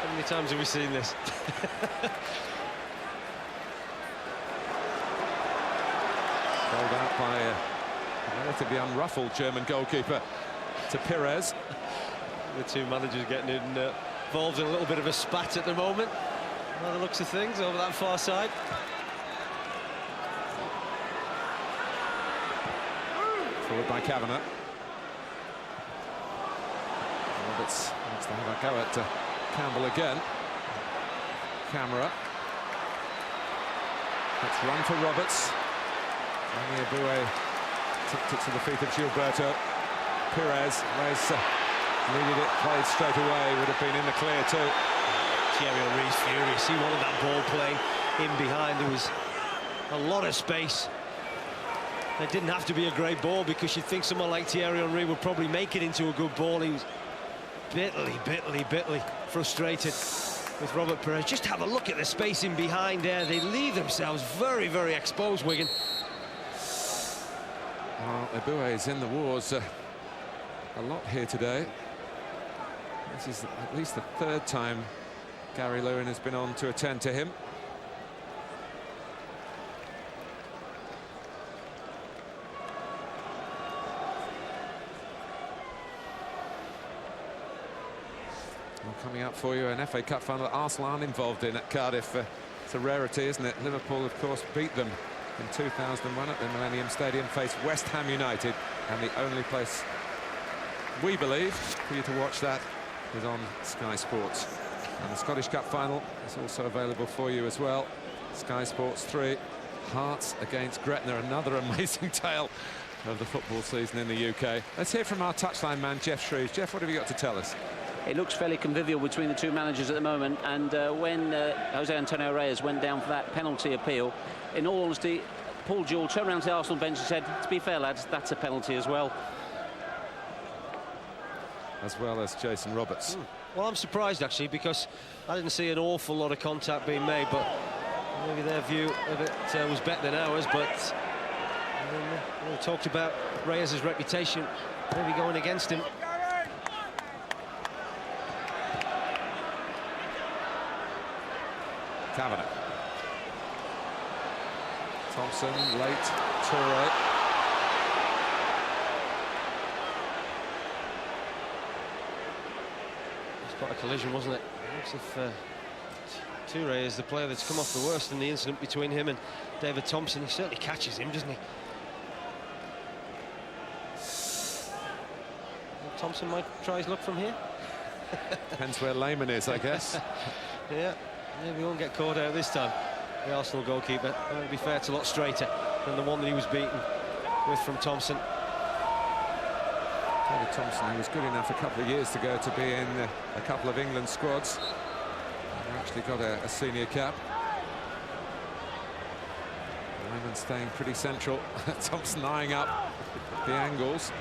How many times have we seen this? Called out by a relatively unruffled German goalkeeper to Pires. The two managers getting involved in a little bit of a spat at the moment. by the looks of things, over that far side. Forward by Kavanagh. Roberts wants to have a go at Campbell again. Camera. Let's run for Roberts. Only Abue tipped it to the feet of Gilberto. Pires needed it, played straight away, would have been in the clear too. Thierry Henry's furious. He wanted that ball playing in behind. There was a lot of space. It didn't have to be a great ball, because you'd think someone like Thierry Henry would probably make it into a good ball. He was bitterly frustrated with Robert Pires. Just have a look at the space in behind there. They leave themselves very, very exposed, Wigan. Well, Abue is in the wars a lot here today. This is at least the third time Gary Lewin has been on to attend to him. Well, coming up for you, an FA Cup final that Arsenal aren't involved in at Cardiff. It's a rarity, isn't it? Liverpool, of course, beat them in 2001 at the Millennium Stadium, faced West Ham United, and the only place we believe for you to watch that is on Sky Sports. And the Scottish Cup final is also available for you as well. Sky Sports 3, Hearts against Gretna, another amazing tale of the football season in the UK. Let's hear from our touchline man, Jeff Shrews. Jeff, what have you got to tell us? It looks fairly convivial between the two managers at the moment, and when Jose Antonio Reyes went down for that penalty appeal, in all honesty, Paul Jewell turned around to the Arsenal bench and said, to be fair, lads, that's a penalty as well. As well as Jason Roberts. Well, I'm surprised, actually, because I didn't see an awful lot of contact being made, but maybe their view of it was better than ours. But we talked about Reyes' reputation maybe going against him. Kavanagh. Thompson, late, Toure. It's quite a collision, wasn't it? Looks as if Toure is the player that's come off the worst in the incident between him and David Thompson. He certainly catches him, doesn't he? Well, Thompson might try his luck from here. Depends where Lehmann is, I guess. Yeah. Maybe he won't get caught out this time. The Arsenal goalkeeper, to be fair, it's a lot straighter than the one that he was beaten with from Thompson. David Thompson, who was good enough a couple of years ago to be in a couple of England squads. He actually got a senior cap. Lehmann staying pretty central. Thompson eyeing up the angles.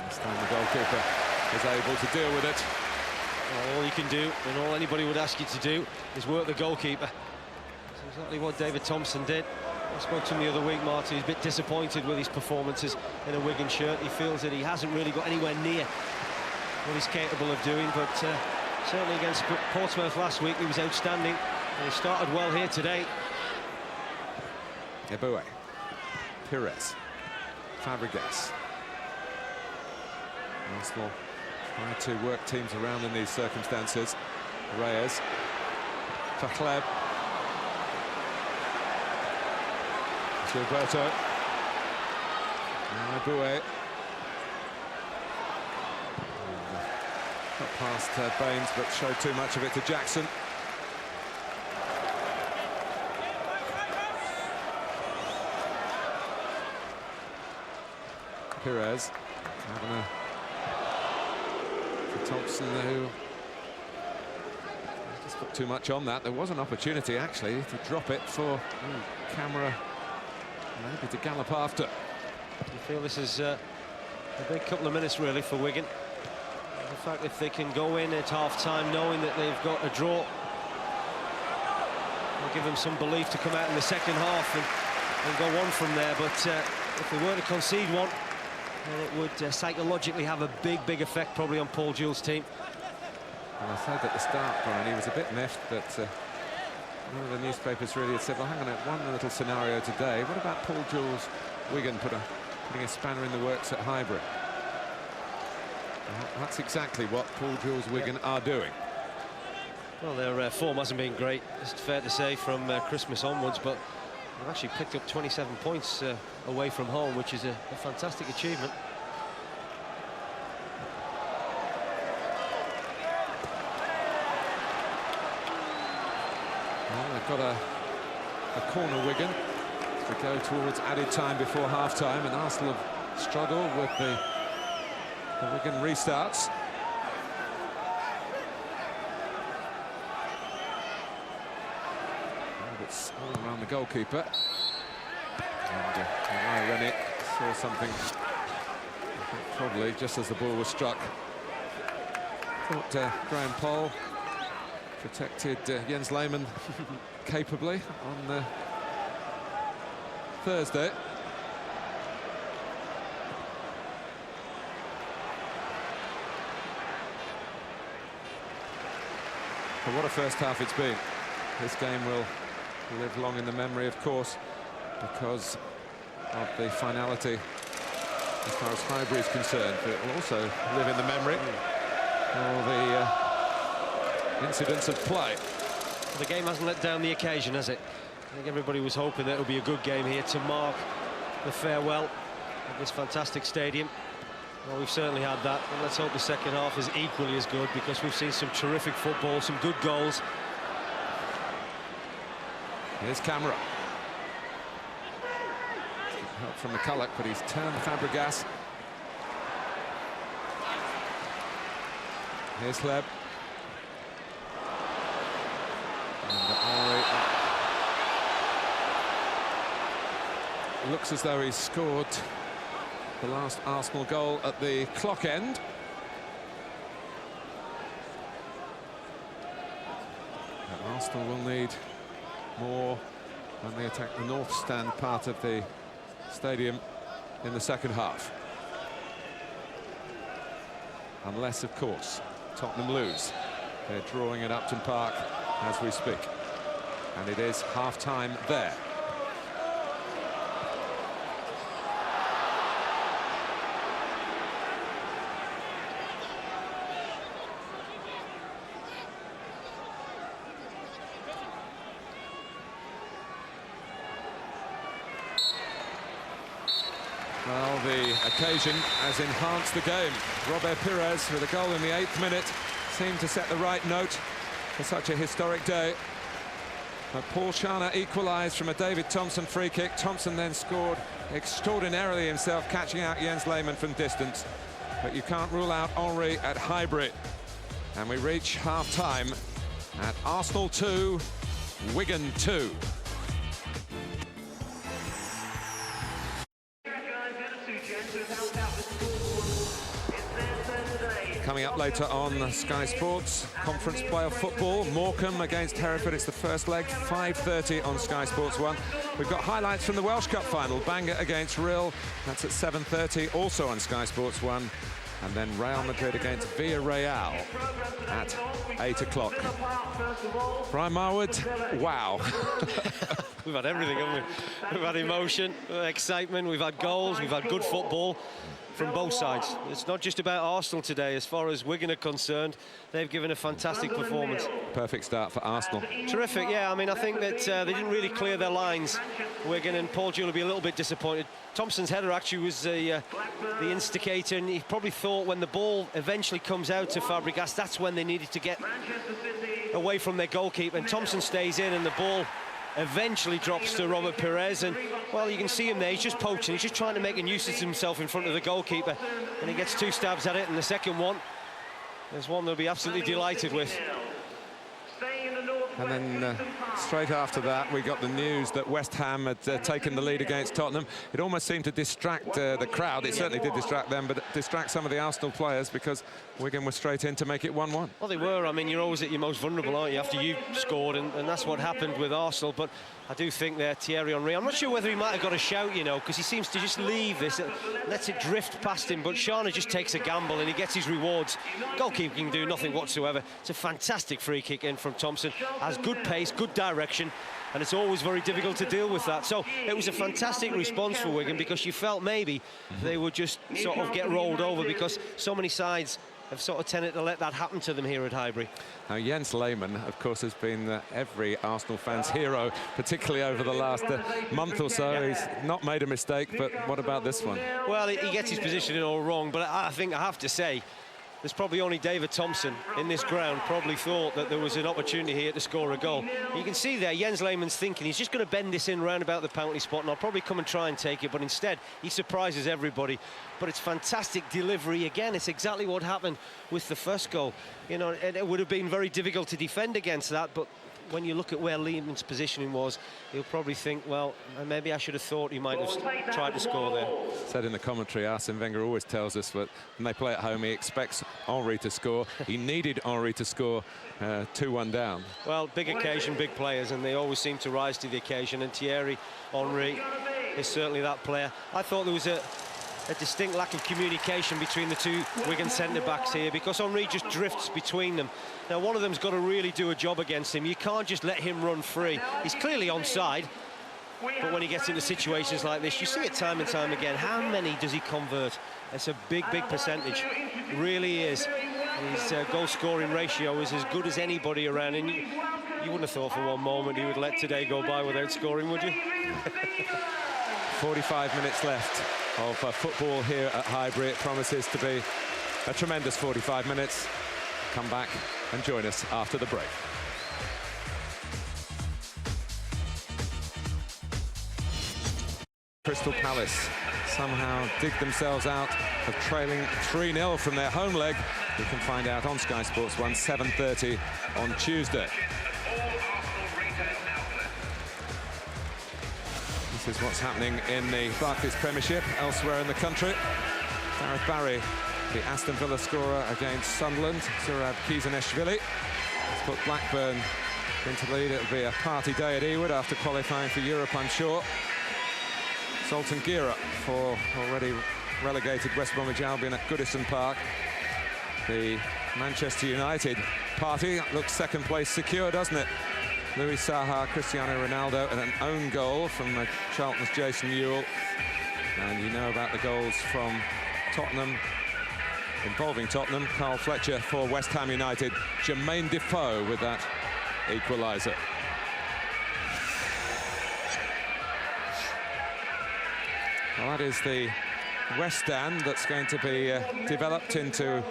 This time the goalkeeper is able to deal with it. Well, all you can do, and all anybody would ask you to do, is work the goalkeeper. That's exactly what David Thompson did. I spoke to him the other week, Marty. He's a bit disappointed with his performances in a Wigan shirt. He feels that he hasn't really got anywhere near what he's capable of doing, but certainly against Portsmouth last week, he was outstanding, and he started well here today. Abue, Pires, Fabregas. Arsenal trying to work teams around in these circumstances. Reyes, Fachleb, Gilberto, Abue. Got past Baines, but showed too much of it to Jackson. Pires, having Thompson, who just put too much on that. There was an opportunity actually to drop it for Camera, maybe to gallop after. You feel this is a big couple of minutes really for Wigan. The fact if they can go in at half-time knowing that they've got a draw, will give them some belief to come out in the second half and go on from there. But if they were to concede one, then it would psychologically have a big effect probably on Paul Jewell's team. And I said at the start, Brian, he was a bit miffed that one of the newspapers really had said, well, hang on, one little scenario today. What about Paul Jewell's Wigan putting a spanner in the works at Highbury? Well, that's exactly what Paul Jewell's Wigan are doing. Well, their form hasn't been great, it's fair to say, from Christmas onwards, but they've actually picked up 27 points away from home, which is a fantastic achievement. Well, they've got a corner, Wigan, as we go towards added time before half-time, and Arsenal have struggled with the Wigan restarts. And it's all around the goalkeeper. And Rennie saw something, I think probably just as the ball was struck. Thought Graham Poll protected Jens Lehmann capably on Thursday. But what a first half it's been. This game will live long in the memory, of course, because of the finality as far as Highbury is concerned. But it will also live in the memory of the incidents of play. The game hasn't let down the occasion, has it? I think everybody was hoping that it would be a good game here to mark the farewell of this fantastic stadium. Well, we've certainly had that, and let's hope the second half is equally as good, because we've seen some terrific football, some good goals. Here's Camera. Help from McCulloch, but he's turned Fabregas. Here's Hleb. And Henry. Looks as though he's scored the last Arsenal goal at the clock end. And Arsenal will need more when they attack the north stand part of the stadium in the second half. Unless, of course, Tottenham lose. They're drawing at Upton Park as we speak. And it is half-time there. Well, the occasion has enhanced the game. Robert Pires with a goal in the 8th minute seemed to set the right note for such a historic day. But Paul Scharner equalised from a David Thompson free kick. Thompson then scored extraordinarily himself, catching out Jens Lehmann from distance. But you can't rule out Henry at Highbury. And we reach half-time at Arsenal 2, Wigan 2. Coming up later on Sky Sports, conference playoff football, Morecambe against Hereford. It's the first leg, 5:30 on Sky Sports 1. We've got highlights from the Welsh Cup final, Bangor against Rhyl. That's at 7:30, also on Sky Sports 1. And then Real Madrid against Villarreal at 8 o'clock. Brian Marwood, wow. We've had everything, haven't we? We've had emotion, excitement, we've had goals, we've had good football from both sides. It's not just about Arsenal today. As far as Wigan are concerned, they've given a fantastic performance. Perfect start for Arsenal. Terrific, yeah. I mean, I think that they didn't really clear their lines, Wigan, and Paul Jewell will be a little bit disappointed. Thompson's header actually was the instigator, and he probably thought when the ball eventually comes out to Fabregas, that's when they needed to get away from their goalkeeper, and Thompson stays in, and the ball eventually drops to Robert Pires, and well, you can see him there, he's just poaching, he's just trying to make a nuisance of himself in front of the goalkeeper, and he gets 2 stabs at it, and the second one, there's one they'll be absolutely delighted with. And then straight after that, we got the news that West Ham had taken the lead against Tottenham. It almost seemed to distract the crowd. It certainly did distract them, but distract some of the Arsenal players, because Wigan was straight in to make it 1-1. Well, they were. I mean, you're always at your most vulnerable, aren't you, after you scored, and that's what happened with Arsenal. But I do think that Thierry Henry, I'm not sure whether he might have got a shout, you know, because he seems to just leave this, lets it drift past him, but Scharner just takes a gamble and he gets his rewards. Goalkeeper can do nothing whatsoever. It's a fantastic free kick in from Thompson, has good pace, good direction, and it's always very difficult to deal with that. So it was a fantastic response for Wigan, because you felt maybe they would just sort of get rolled over, because so many sides have sort of tended to let that happen to them here at Highbury. Now, Jens Lehmann, of course, has been every Arsenal fan's hero, particularly over the last month or so. He's not made a mistake, but what about this one? Well, he gets his positioning all wrong, but I think I have to say, there's probably only David Thompson in this ground probably thought that there was an opportunity here to score a goal. You can see there, Jens Lehmann's thinking he's just going to bend this in round about the penalty spot, and I'll probably come and try and take it, but instead he surprises everybody. But it's fantastic delivery again. It's exactly what happened with the first goal. You know, it would have been very difficult to defend against that, but when you look at where Lehmann's positioning was, he'll probably think, well, maybe I should have thought he might have tried to score there. Said in the commentary, Arsene Wenger always tells us that when they play at home, he expects Henry to score. He needed Henry to score 2-1 down. Well, big occasion, big players, and they always seem to rise to the occasion, and Thierry Henry is certainly that player. I thought there was a distinct lack of communication between the two Wigan centre-backs here, because Henry just drifts between them. Now, one of them's got to really do a job against him. You can't just let him run free. He's clearly onside, but when he gets into situations like this, you see it time and time again. How many does he convert? It's a big, big percentage. It really is. His goal-scoring ratio is as good as anybody around, and you wouldn't have thought for one moment he would let today go by without scoring, would you? 45 minutes left of football here at Highbury. It promises to be a tremendous 45 minutes. Come back and join us after the break. Crystal Palace somehow dig themselves out of trailing 3-0 from their home leg. We can find out on Sky Sports 1, 7:30 on Tuesday. This is what's happening in the Barclays Premiership elsewhere in the country. Gareth Barry, the Aston Villa scorer against Sunderland. Zurab Kizaneshvili has put Blackburn into lead. It'll be a party day at Ewood after qualifying for Europe, I'm sure. Sultan Gira for already relegated West Bromwich Albion at Goodison Park. The Manchester United party looks second place secure, doesn't it? Louis Saha, Cristiano Ronaldo, and an own goal from Charlton's Jason Ewell. And you know about the goals from Tottenham, involving Tottenham. Carl Fletcher for West Ham United. Jermaine Defoe with that equaliser. Well, that is the West Stand that's going to be developed into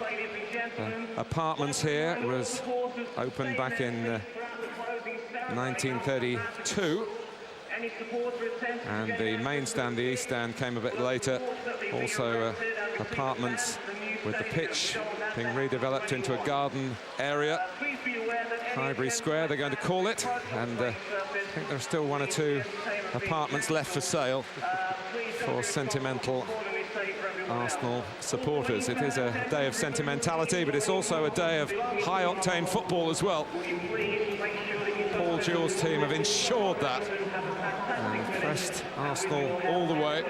apartments here. It was opened back in 1932, and the main stand, the East Stand, came a bit later. Also apartments with the pitch being redeveloped into a garden area. Highbury Square, they're going to call it, and I think there are still 1 or 2 apartments left for sale for sentimental Arsenal supporters. It is a day of sentimentality, but it's also a day of high-octane football as well. Paul Jewell's team have ensured that and pressed Arsenal all the way.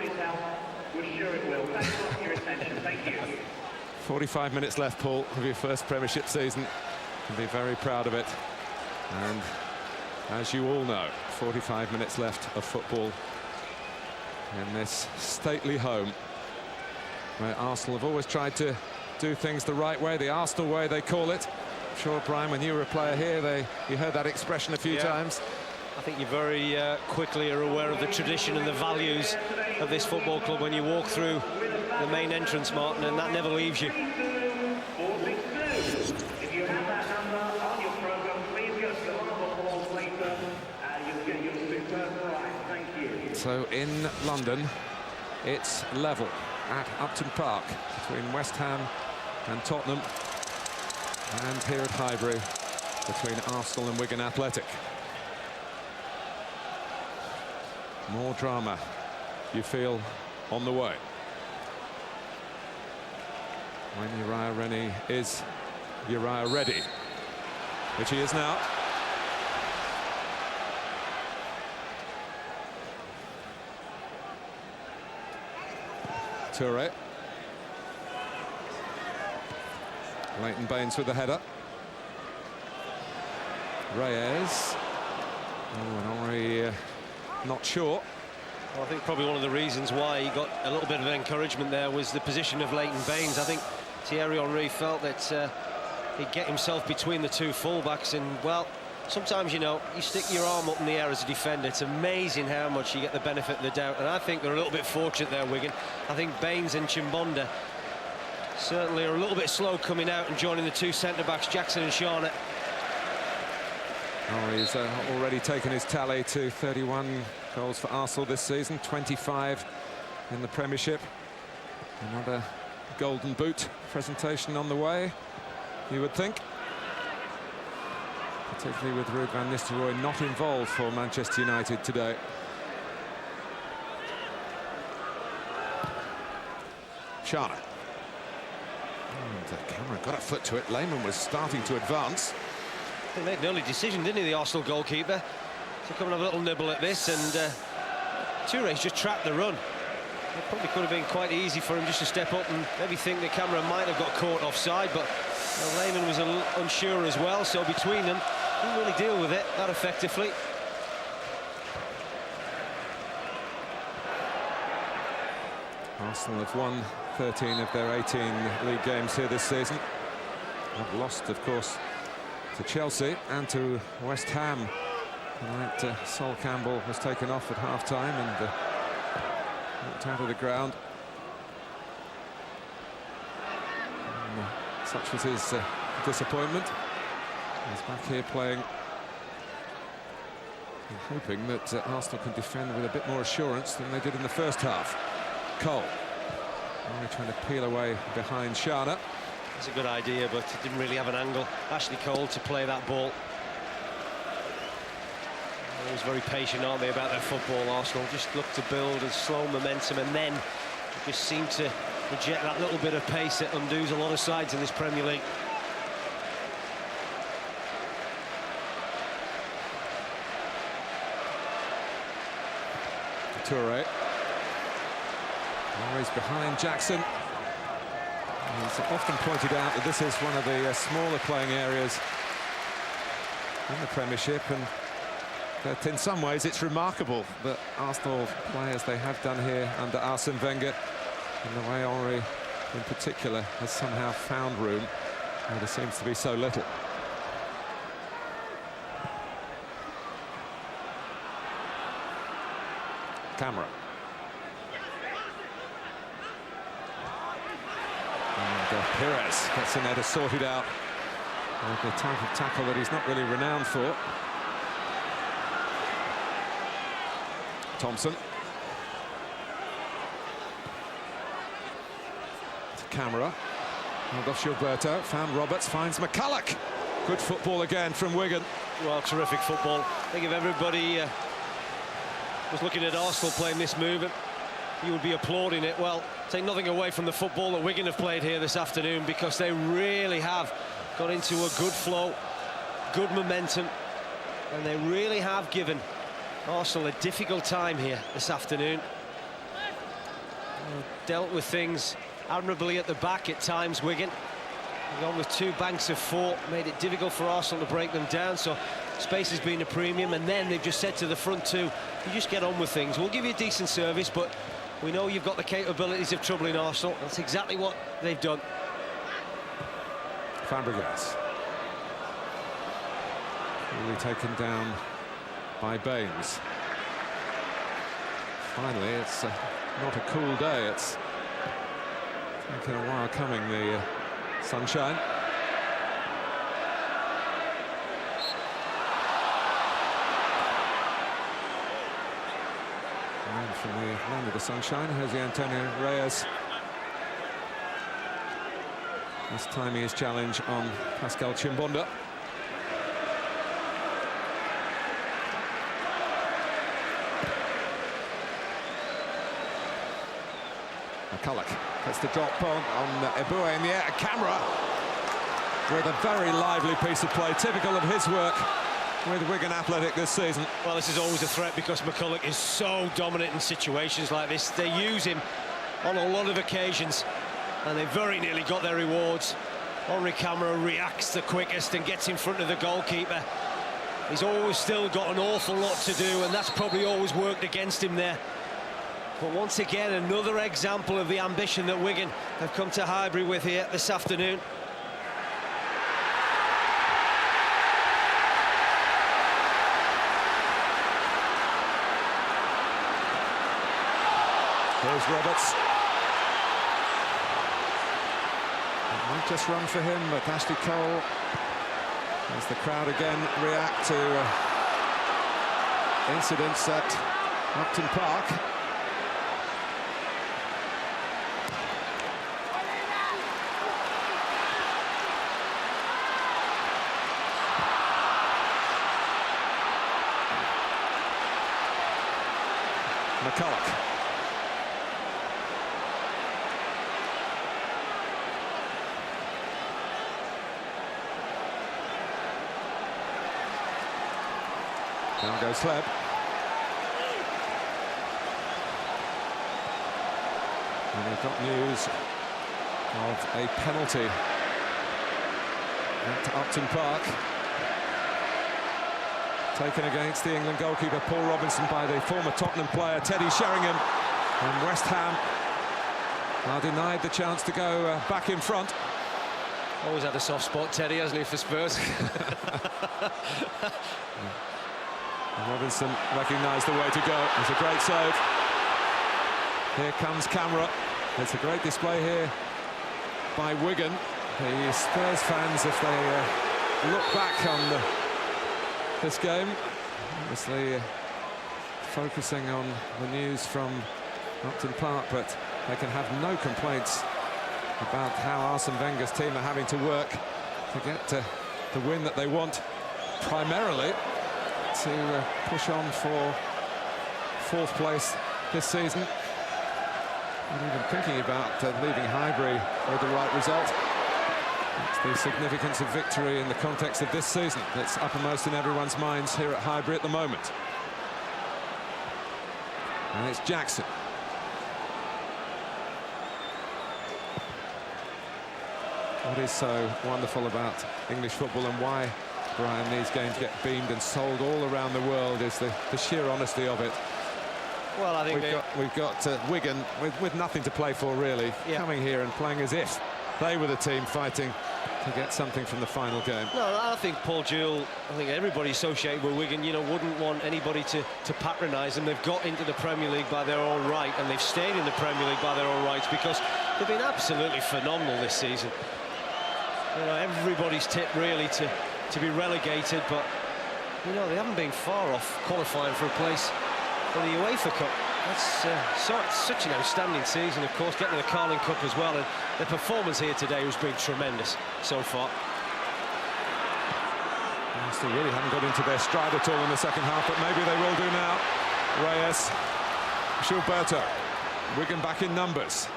45 minutes left, Paul, of your first Premiership season. You'll be very proud of it. And as you all know, 45 minutes left of football in this stately home, where Arsenal have always tried to do things the right way, the Arsenal way they call it. I'm sure, Brian, when you were a player here, you heard that expression a few times. I think you very quickly are aware of the tradition and the values of this football club when you walk through the main entrance, Martin, and that never leaves you. So in London, it's level at Upton Park between West Ham and Tottenham, and here at Highbury between Arsenal and Wigan Athletic. More drama, you feel, on the way. When Uriah Rennie is Uriah ready, which he is now. Toure. Leighton Baines with the header. Reyes. Oh, and Henry not sure. Well, I think probably one of the reasons why he got a little bit of encouragement there was the position of Leighton Baines. I think Thierry Henry felt that he'd get himself between the two fullbacks, and well, sometimes, you know, you stick your arm up in the air as a defender. It's amazing how much you get the benefit of the doubt, and I think they're a little bit fortunate there, Wigan. I think Baines and Chimbonda certainly are a little bit slow coming out and joining the two centre-backs, Jackson and Shauna. Oh, he's already taken his tally to 31 goals for Arsenal this season, 25 in the Premiership. Another Golden Boot presentation on the way, you would think. Particularly with Ruud van Nistelrooy not involved for Manchester United today. Shauna. And the camera got a foot to it. Lehmann was starting to advance. He made an early decision, didn't he, the Arsenal goalkeeper, to come and have a little nibble at this, and Touré's just trapped the run. It probably could have been quite easy for him just to step up and maybe think the camera might have got caught offside, but Lehmann was unsure as well, so between them, didn't really deal with it that effectively. Arsenal have won 13 of their 18 league games here this season. Have lost, of course, to Chelsea and to West Ham. Tonight, Sol Campbell was taken off at half-time and knocked out of the ground. And, such was his disappointment. He's back here playing, and hoping that Arsenal can defend with a bit more assurance than they did in the first half. Cole. Only trying to peel away behind Shauna. It's a good idea, but it didn't really have an angle. Ashley Cole to play that ball. Always very patient, aren't they, about their football, Arsenal? Just look to build a slow momentum, and then just seem to reject that little bit of pace that undoes a lot of sides in this Premier League. Touré. Always behind Jackson. He's often pointed out that this is one of the smaller playing areas in the Premiership, and that in some ways it's remarkable that Arsenal play as they have done here under Arsene Wenger, and the way Henry in particular has somehow found room where there seems to be so little. Camera. And Pires gets in there to sort it out. The type of tackle that he's not really renowned for. Thompson. To Camera. Held off Gilberto. Found Roberts. Finds McCulloch. Good football again from Wigan. Well, terrific football. I think if everybody was looking at Arsenal playing this move, you would be applauding it. Well, take nothing away from the football that Wigan have played here this afternoon, because they really have got into a good flow, good momentum, and they really have given Arsenal a difficult time here this afternoon. Dealt with things admirably at the back at times, Wigan. Gone with two banks of four, made it difficult for Arsenal to break them down, so space has been a premium, and then they've just said to the front two, you just get on with things. We'll give you a decent service, but we know you've got the capabilities of troubling Arsenal. That's exactly what they've done. Fabregas. Really taken down by Baines. Finally, it's not a cool day. It's taken a while coming, the sunshine. And from the land of the sunshine, Jose Antonio Reyes. This time his challenge on Pascal Chimbonda. McCulloch gets the drop on Eboué in the air. Camera with a very lively piece of play, typical of his work with Wigan Athletic this season. Well, this is always a threat because McCulloch is so dominant in situations like this. They use him on a lot of occasions, and they very nearly got their rewards. Henry Camara reacts the quickest and gets in front of the goalkeeper. He's always still got an awful lot to do, and that's probably always worked against him there. But once again, another example of the ambition that Wigan have come to Highbury with here this afternoon. Here's Roberts. It might just run for him, but Ashley Cole, as the crowd again react to incidents at Upton Park. McCulloch. Down goes Sleb. And we've got news of a penalty at Upton Park, taken against the England goalkeeper Paul Robinson by the former Tottenham player Teddy Sheringham, and West Ham are denied the chance to go back in front. Always had a soft spot, Teddy, hasn't he, for Spurs? Robinson recognised the way to go. It's a great save. Here comes Camera. It's a great display here by Wigan. The Spurs fans, if they look back on this game, obviously focusing on the news from Upton Park, but they can have no complaints about how Arsene Wenger's team are having to work to get the win that they want, primarily to push on for 4th place this season. Not even thinking about leaving Highbury with the right result. It's the significance of victory in the context of this season that's uppermost in everyone's minds here at Highbury at the moment. And it's Jackson. What is so wonderful about English football, and why, Brian, these games get beamed and sold all around the world, is the sheer honesty of it. Well, I think we've got Wigan with nothing to play for, really, coming here and playing as if they were the team fighting to get something from the final game. No, I think Paul Jewell, I think everybody associated with Wigan, you know, wouldn't want anybody to patronise them. They've got into the Premier League by their own right, and they've stayed in the Premier League by their own rights because they've been absolutely phenomenal this season. You know, everybody's tipped really to be relegated, but you know, they haven't been far off qualifying for a place for the UEFA Cup. That's such an outstanding season, of course, getting the Carling Cup as well, and the performance here today has been tremendous so far. They really haven't got into their stride at all in the second half, but maybe they will do now. Reyes, Gilberto, Wigan back in numbers.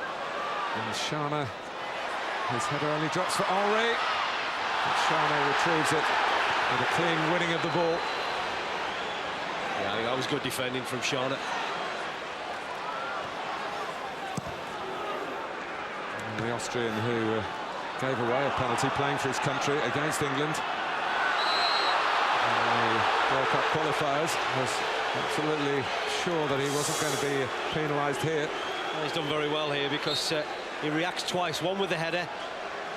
And Shana, his header only drops for Henry. Shana retrieves it with a clean winning of the ball. Yeah, I think that was good defending from Shana. And the Austrian who gave away a penalty playing for his country against England in the World Cup qualifiers was absolutely sure that he wasn't going to be penalised here. Well, he's done very well here because he reacts twice, one with the header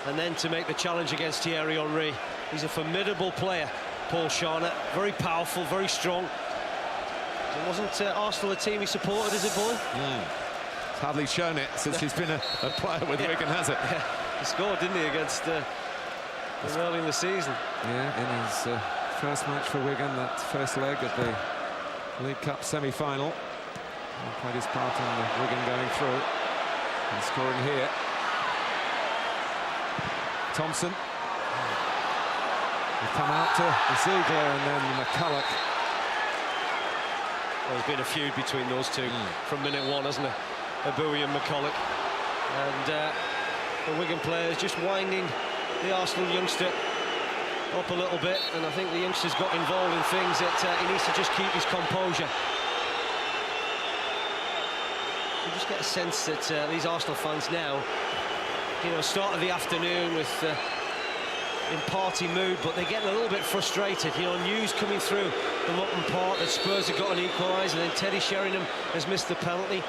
and then to make the challenge against Thierry Henry. He's a formidable player, Paul Shana, very powerful, very strong. It wasn't Arsenal a team he supported as a boy? He's hardly shown it since he's been a player with Wigan, has it? Yeah. He scored, didn't he, against early in the season? Yeah, in his first match for Wigan, that first leg at the League Cup semi-final. He played his part in the Wigan going through and scoring here. Thompson. They come out to Ziegler and then McCulloch. Well, there's been a feud between those two from minute one, hasn't there? Abui and McCulloch. And the Wigan players just winding the Arsenal youngster up a little bit, and I think the youngster's got involved in things that he needs to just keep his composure. You just get a sense that these Arsenal fans now, you know, start of the afternoon with in party mood, but they're getting a little bit frustrated. You know, news coming through the Lutton Park that Spurs have got an equaliser, and then Teddy Sheringham has missed the penalty.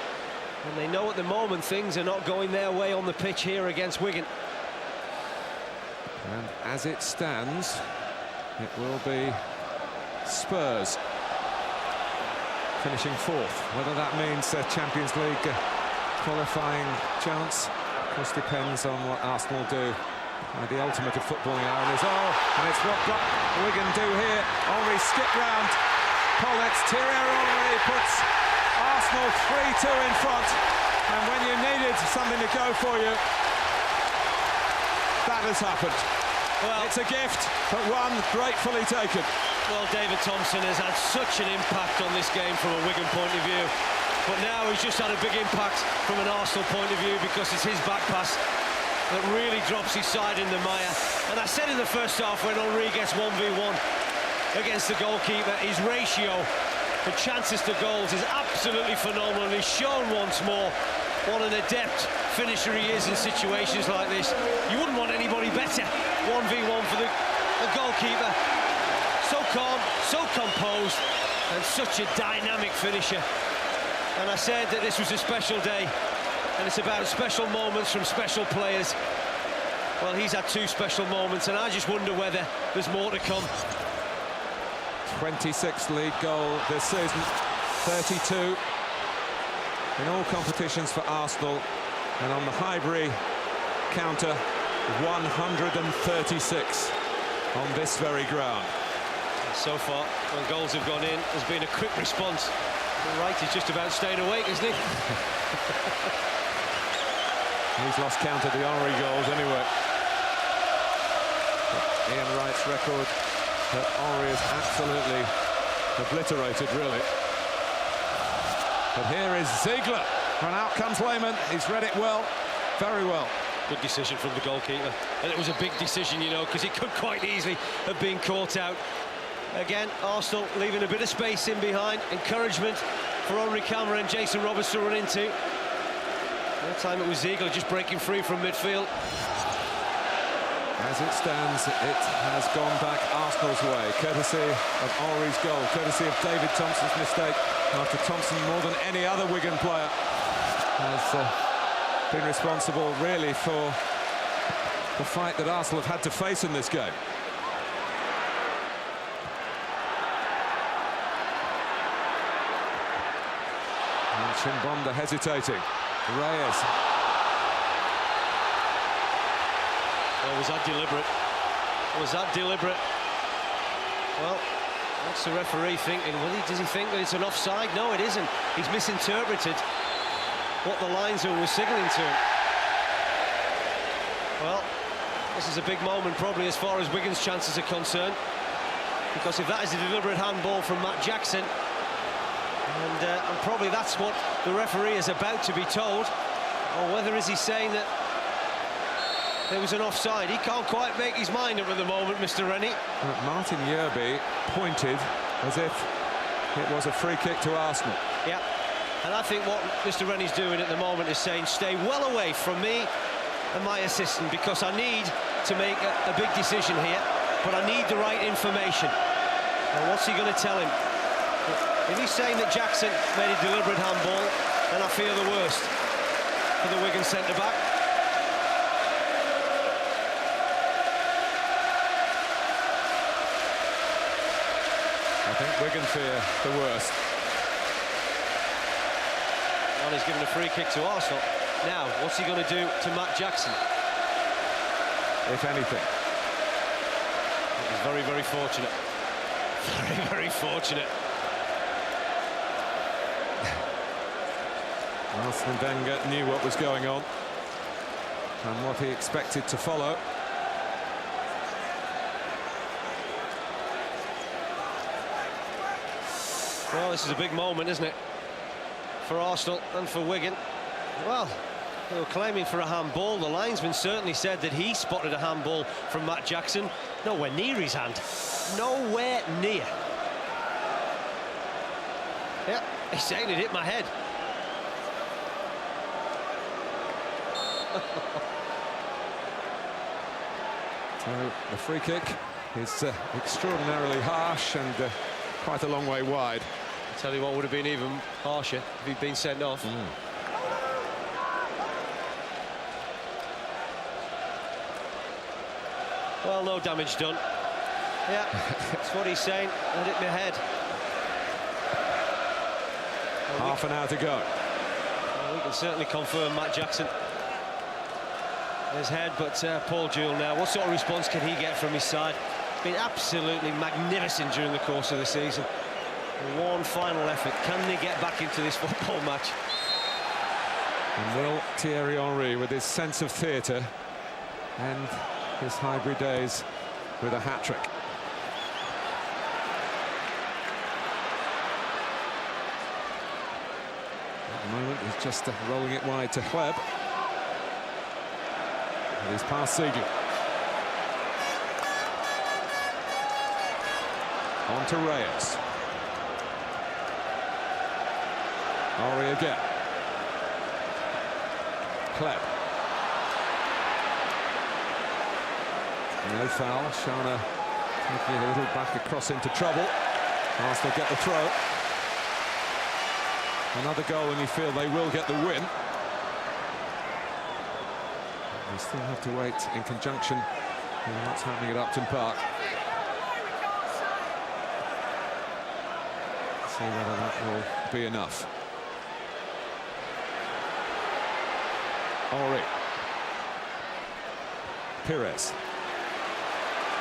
And they know at the moment things are not going their way on the pitch here against Wigan. And as it stands, it will be Spurs finishing fourth. Whether that means a Champions League qualifying chance, of course, depends on what Arsenal do. The ultimate of footballing ironies. Oh, and it's what Wigan do here. Henry skip round. Pollett's Thierry Henry puts Arsenal 3-2 in front. And when you needed something to go for you, that has happened. Well, it's a gift, but one gratefully taken. Well, David Thompson has had such an impact on this game from a Wigan point of view. But now he's just had a big impact from an Arsenal point of view, because it's his back pass that really drops his side in the mire. And I said in the first half, when Henry gets 1v1 against the goalkeeper, his ratio for chances to goals is absolutely phenomenal. And he's shown once more what an adept finisher he is in situations like this. You wouldn't want anybody better. 1v1 for the goalkeeper. So calm, so composed, and such a dynamic finisher. And I said that this was a special day, and it's about special moments from special players. Well, he's had two special moments, and I just wonder whether there's more to come. 26th league goal this season, 32 in all competitions for Arsenal, and on the Highbury counter, 136 on this very ground. So far, when goals have gone in, there's been a quick response. Right, he's just about staying awake, isn't he? He's lost count of the Henry goals anyway. But Ian Wright's record that Henry is absolutely obliterated, really. But here is Ziegler, and out comes Lehmann. He's read it well, very well. Good decision from the goalkeeper, and it was a big decision, you know, because he could quite easily have been caught out. Again, Arsenal leaving a bit of space in behind. Encouragement for Henry Cameron, Jason Roberts to run into. That time it was Ziegler just breaking free from midfield. As it stands, it has gone back Arsenal's way, courtesy of Henry's goal, courtesy of David Thompson's mistake, after Thompson, more than any other Wigan player, has been responsible, really, for the fight that Arsenal have had to face in this game. Chimbonda hesitating. Reyes. Oh, was that deliberate? Was that deliberate? Well, what's the referee thinking? Well, does he think that it's an offside? No, it isn't. He's misinterpreted what the linesman was signalling to him. Well, this is a big moment probably as far as Wigan's chances are concerned, because if that is a deliberate handball from Matt Jackson, and probably that's what the referee is about to be told, or whether is he saying that there was an offside. He can't quite make his mind up at the moment, Mr. Rennie. Martin Yerby pointed as if it was a free kick to Arsenal. Yeah, and I think what Mr. Rennie's doing at the moment is saying, stay well away from me and my assistant, because I need to make a big decision here, but I need the right information. And what's he going to tell him? If he's saying that Jackson made a deliberate handball, then I fear the worst for the Wigan centre-back. I think Wigan fear the worst. Well, he's given a free kick to Arsenal. Now, what's he going to do to Matt Jackson? If anything. It was very, very fortunate. Very, very fortunate. Arsene Wenger knew what was going on and what he expected to follow. Well, this is a big moment, isn't it, for Arsenal and for Wigan. Well, they were claiming for a handball. The linesman certainly said that he spotted a handball from Matt Jackson. Nowhere near his hand. Nowhere near. Yeah, he's saying it hit my head. So the free kick is extraordinarily harsh and quite a long way wide. I tell you what would have been even harsher if he'd been sent off. Well, no damage done. Yeah, that's what he's saying. That hit my head. Well, Half an hour to go. Well, we can certainly confirm Matt Jackson. His head, but Paul Jewell now. What sort of response can he get from his side? Been absolutely magnificent during the course of the season. One final effort. Can they get back into this football match? And will Thierry Henry, with his sense of theatre and his Highbury days, with a hat-trick? At the moment, he's just rolling it wide to Hleb. And he's past Ziegler. On to Reyes. Henry again. Hleb. No foul. Shana taking it a little back across into trouble. Arsenal get the throw. Another goal and you feel they will get the win. They still have to wait in conjunction with what's happening at Upton Park. See whether that will be enough. Henry. Pires.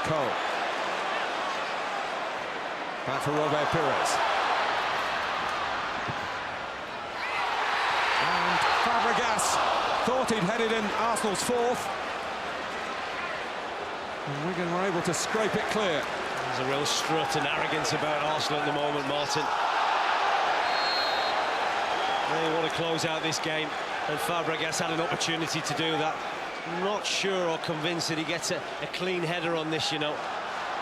Cole. Back for Robert Pires. And Fabregas thought he'd headed in Arsenal's fourth. And Wigan were able to scrape it clear. There's a real strut and arrogance about Arsenal at the moment, Martin. They want to close out this game, and Fabregas had an opportunity to do that. Not sure or convinced that he gets a clean header on this, you know.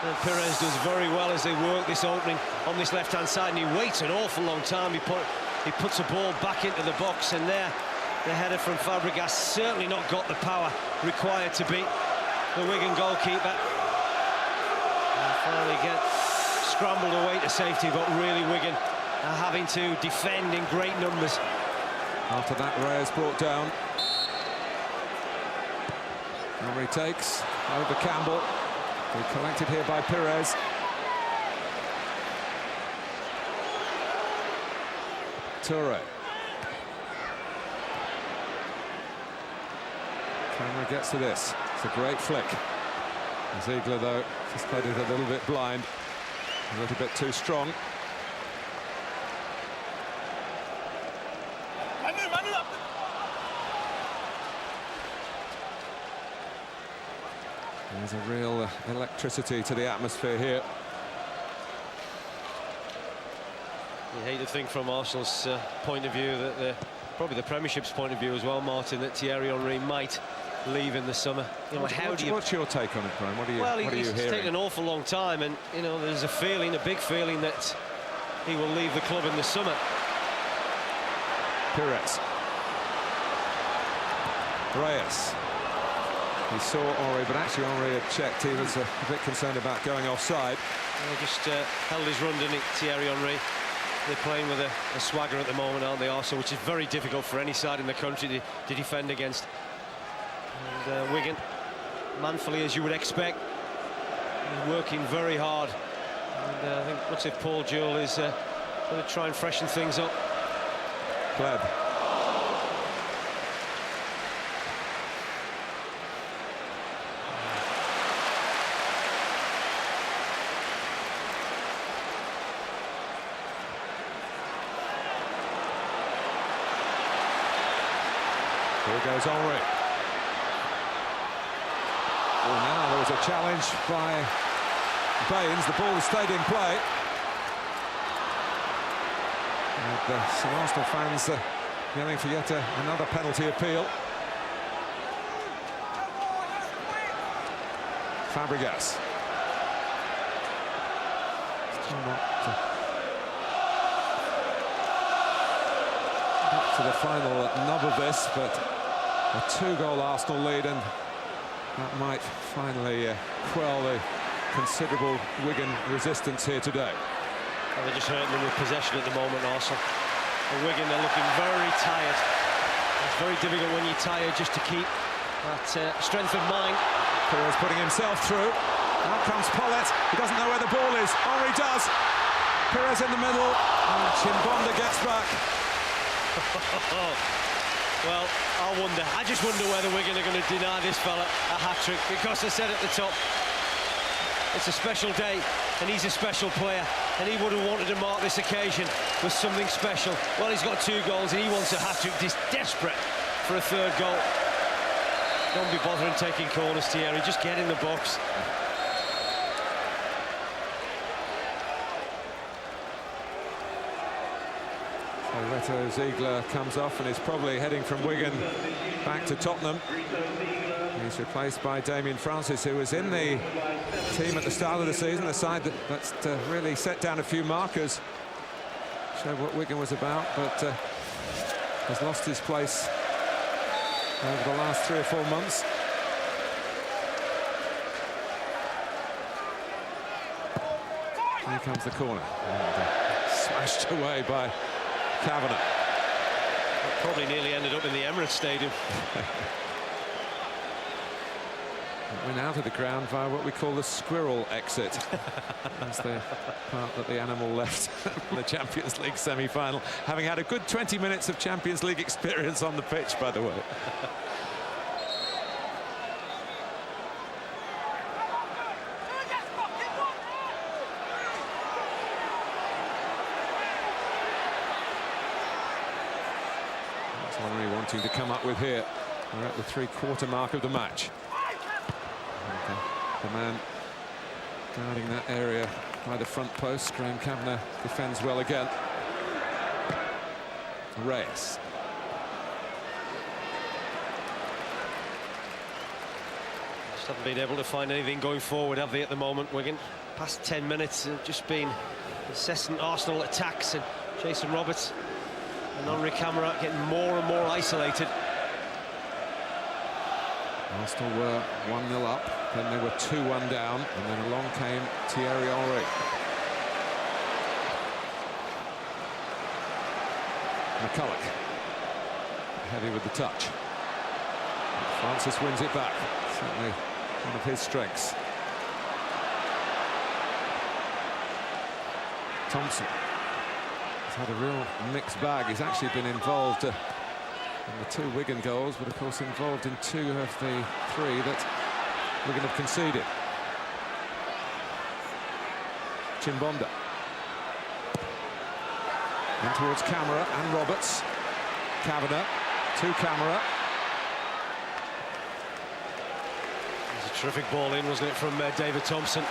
And Pires does very well as they work this opening on this left-hand side, and he waits an awful long time. He puts the ball back into the box, and there, the header from Fabregas certainly not got the power required to beat the Wigan goalkeeper. And finally get scrambled away to safety, but really Wigan are having to defend in great numbers. After that, Reyes brought down. Henry takes over Campbell. Collected here by Pires. Toure. Camera gets to this. It's a great flick. Ziegler, though, just played it a little bit blind, a little bit too strong. There's a real electricity to the atmosphere here. You hate to think from Arsenal's point of view that probably the Premiership's point of view as well, Martin, that Thierry Henry might leave in the summer. You know, what's your take on it, Brian? What are you, well, what are you hearing? It's taken an awful long time, and you know, there's a feeling, a big feeling, that he will leave the club in the summer. Pires. Reyes. He saw Henry, but actually Henry had checked. He was a bit concerned about going offside. He just held his run, didn't he, Thierry Henry? They're playing with a swagger at the moment, aren't they, Arsenal, which is very difficult for any side in the country to defend against. And Wigan, manfully as you would expect, working very hard. And I think looks like Paul Jewell is going to try and freshen things up. Hleb. Here goes Henry. Well, now there was a challenge by Baines. The ball has stayed in play. And some Arsenal fans yelling for yet another penalty appeal. Fabregas. Still not to the final nub of this, but a two-goal Arsenal lead, and that might finally quell the considerable Wigan resistance here today. Well, they're just hurting them with possession at the moment, Arsenal. And Wigan, they're looking very tired. It's very difficult when you're tired just to keep that strength of mind. Perez putting himself through. Out comes Pollett. He doesn't know where the ball is. Henry does. Perez in the middle. And Chimbonda gets back. Well, I just wonder whether Wigan are going to deny this fella a hat-trick, because I said at the top, it's a special day, and he's a special player, and he would have wanted to mark this occasion with something special. Well, he's got 2 goals, and he wants a hat-trick. He's desperate for a 3rd goal. Don't be bothering taking corners, Thierry. Just get in the box. Reto Ziegler comes off and is probably heading from Wigan back to Tottenham. He's replaced by Damien Francis, who was in the team at the start of the season, the side that's really set down a few markers, showed what Wigan was about, but has lost his place over the last 3 or 4 months. Here comes the corner, and smashed away by Kavanagh. Probably nearly ended up in the Emirates Stadium. Went out of the ground via what we call the squirrel exit. That's the part that the animal left in the Champions League semi-final, having had a good 20 minutes of Champions League experience on the pitch, by the way. To come up with here. We're at the 3/4 mark of the match. And, the man guarding that area by the front post, Graham Kavanagh, defends well again. Reyes. Just haven't been able to find anything going forward, have they, at the moment, Wigan? Past 10 minutes have just been incessant Arsenal attacks, and Jason Roberts and Henry Camara getting more and more isolated. Arsenal were 1-0 up, then they were 2-1 down, and then along came Thierry Henry. McCulloch, heavy with the touch. Francis wins it back, certainly one of his strengths. Thompson. He's had a real mixed bag. He's actually been involved in the 2 Wigan goals, but of course involved in 2 of the 3 that Wigan have conceded. Chimbonda. In towards Camara and Roberts. Kavanagh to Camara. It was a terrific ball in, wasn't it, from David Thompson.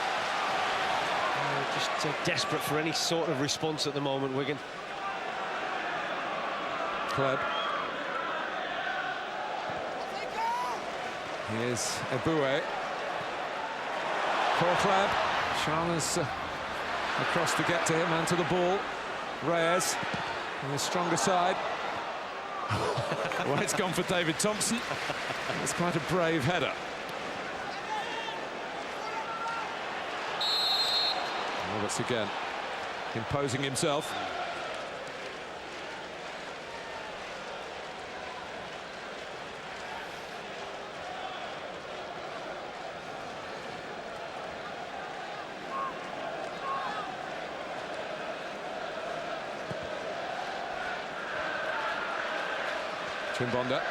Just desperate for any sort of response at the moment, Wigan. Kleb. Here's Eboué. For Kleb. Chalmers across to get to him and to the ball. Reyes on the stronger side. Well, it's gone for David Thompson. It's quite a brave header. Roberts again, imposing himself. Chimbonda.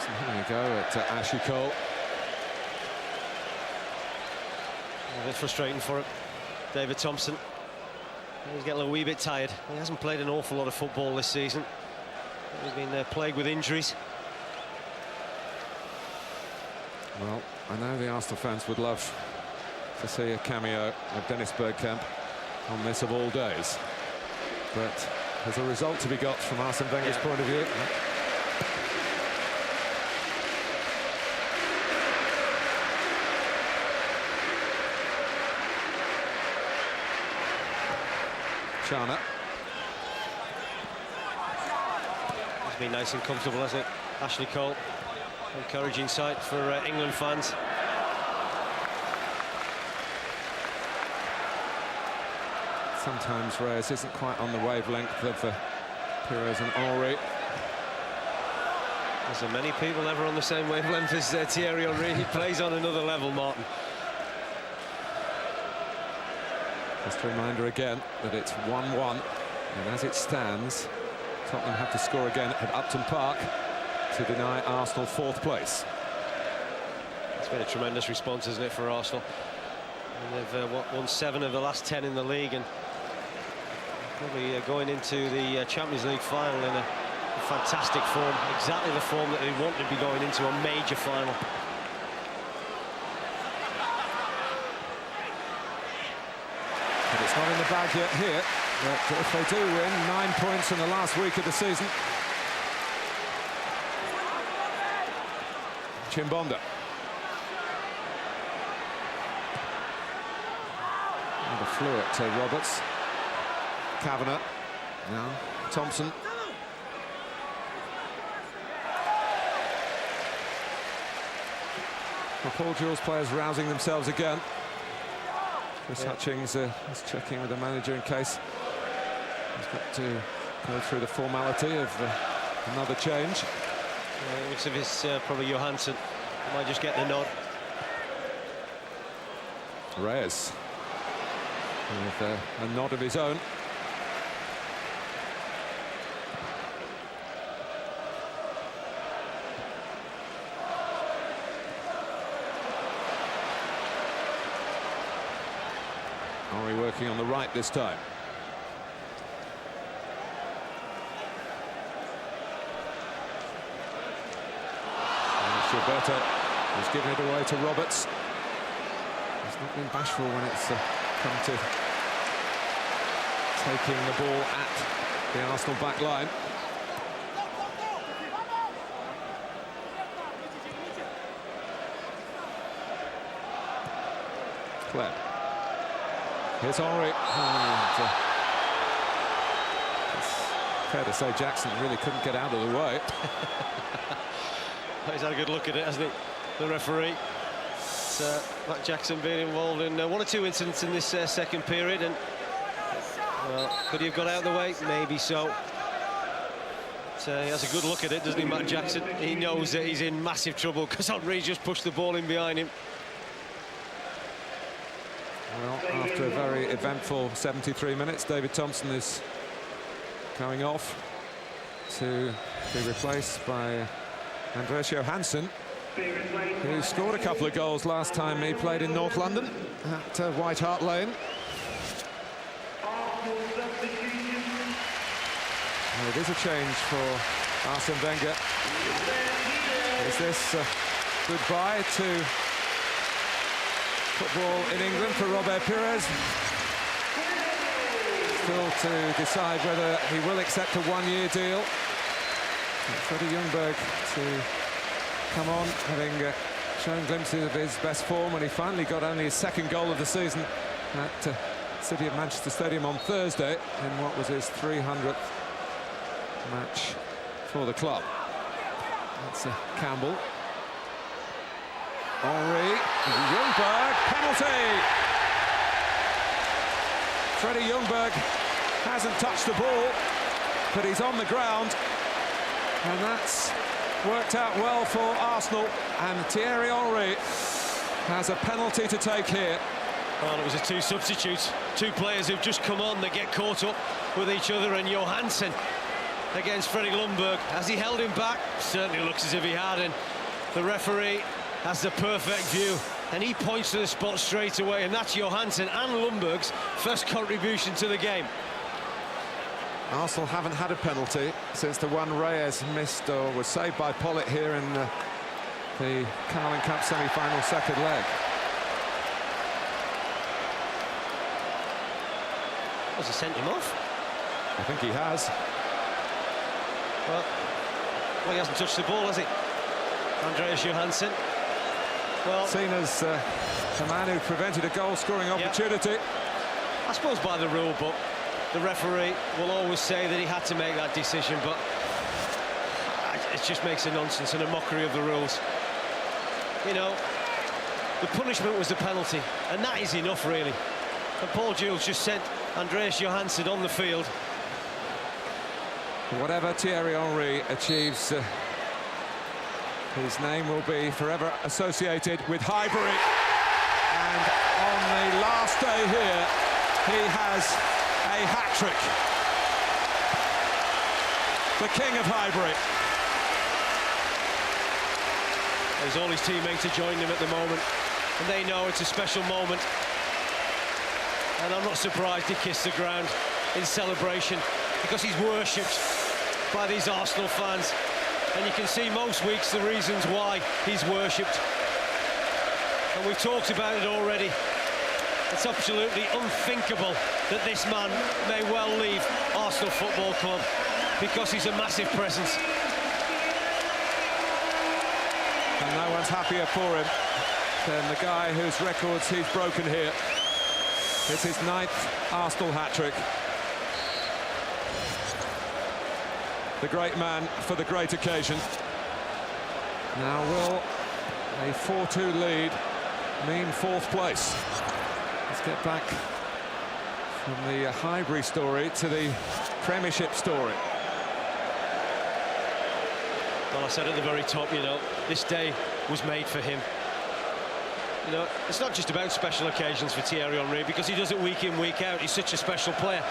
Having a go at Ashley Cole. A bit frustrating for him, David Thompson. He's getting a wee bit tired. He hasn't played an awful lot of football this season. He's been plagued with injuries. Well, I know the Arsenal fans would love to see a cameo of Dennis Bergkamp on this of all days, but there's a result to be got from Arsene Wenger's point of view. Chana. It's been nice and comfortable, hasn't it? Ashley Cole, encouraging sight for England fans. Sometimes Reyes isn't quite on the wavelength of Pires and Henry. There's so many people never on the same wavelength as Thierry Henry. He plays on another level, Martin. Just a reminder again that it's 1-1, and as it stands, Tottenham have to score again at Upton Park to deny Arsenal 4th place. It's been a tremendous response, isn't it, for Arsenal? And they've won 7 of the last 10 in the league, and probably going into the Champions League final in a fantastic form, exactly the form that they want to be going into a major final. But it's not in the bag yet here. But if they do win, 9 points in the last week of the season. Chimbonda. Another fluid to Roberts. Kavanagh. Now Thompson. Well, Paul Jewell's players rousing themselves again. Chris Hutchings is checking with the manager in case he's got to go through the formality of another change. It looks as if it's probably Johansson. He might just get the nod. Reyes with a nod of his own. Henry working on the right this time. Gilberto has given it away to Roberts. He's not been bashful when it's come to taking the ball at the Arsenal back line. Clem. Here's Henry. And, it's fair to say Jackson really couldn't get out of the way. He's had a good look at it, hasn't he, the referee? Matt Jackson being involved in 1 or 2 incidents in this second period, and well, could he have got out of the way? Maybe so. But, he has a good look at it, doesn't he, Matt Jackson? He knows that he's in massive trouble because Henry just pushed the ball in behind him. Well, after a very eventful 73 minutes, David Thompson is going off to be replaced by Andreas Johansson, who scored a couple of goals last time he played in North London at White Hart Lane. Well, it is a change for Arsene Wenger. Is this goodbye to football in England for Robert Pires? Still to decide whether he will accept a 1-year deal. Freddie Ljungberg to come on, having shown glimpses of his best form when he finally got only his 2nd goal of the season at City of Manchester Stadium on Thursday in what was his 300th match for the club. That's Campbell. Henry, Ljungberg, penalty! Freddie Ljungberg hasn't touched the ball, but he's on the ground. And that's worked out well for Arsenal, and Thierry Henry has a penalty to take here. Well, it was 2 substitutes, 2 players who've just come on that get caught up with each other, and Johansson against Freddie Ljungberg. As he held him back, certainly looks as if he had, and the referee has the perfect view, and he points to the spot straight away, and that's Johansson and Ljungberg's first contribution to the game. Arsenal haven't had a penalty since the one Reyes missed or was saved by Pollitt here in the Carling Cup semi-final 2nd leg. Has he sent him off? I think he has. Well, he hasn't touched the ball, has he? Andreas Johansson. Well, seen as the man who prevented a goal-scoring opportunity. Yeah. I suppose by the rule book, the referee will always say that he had to make that decision, but it just makes a nonsense and a mockery of the rules. You know, the punishment was the penalty, and that is enough, really. And Paul Jules just sent Andreas Johansson on the field. Whatever Thierry Henry achieves, his name will be forever associated with Highbury. And on the last day here, he has a hat-trick. The king of Highbury. There's all his teammates to join him at the moment, and they know it's a special moment. And I'm not surprised he kissed the ground in celebration, because he's worshipped by these Arsenal fans. And you can see most weeks the reasons why he's worshipped. And we've talked about it already. It's absolutely unthinkable that this man may well leave Arsenal Football Club, because he's a massive presence. And no one's happier for him than the guy whose records he's broken here. It's his 9th Arsenal hat-trick. The great man for the great occasion. Now will a 4-2 lead mean 4th place? Let's get back from the Highbury story to the Premiership story. Well, I said at the very top, you know, this day was made for him. You know, it's not just about special occasions for Thierry Henry, because he does it week in, week out. He's such a special player.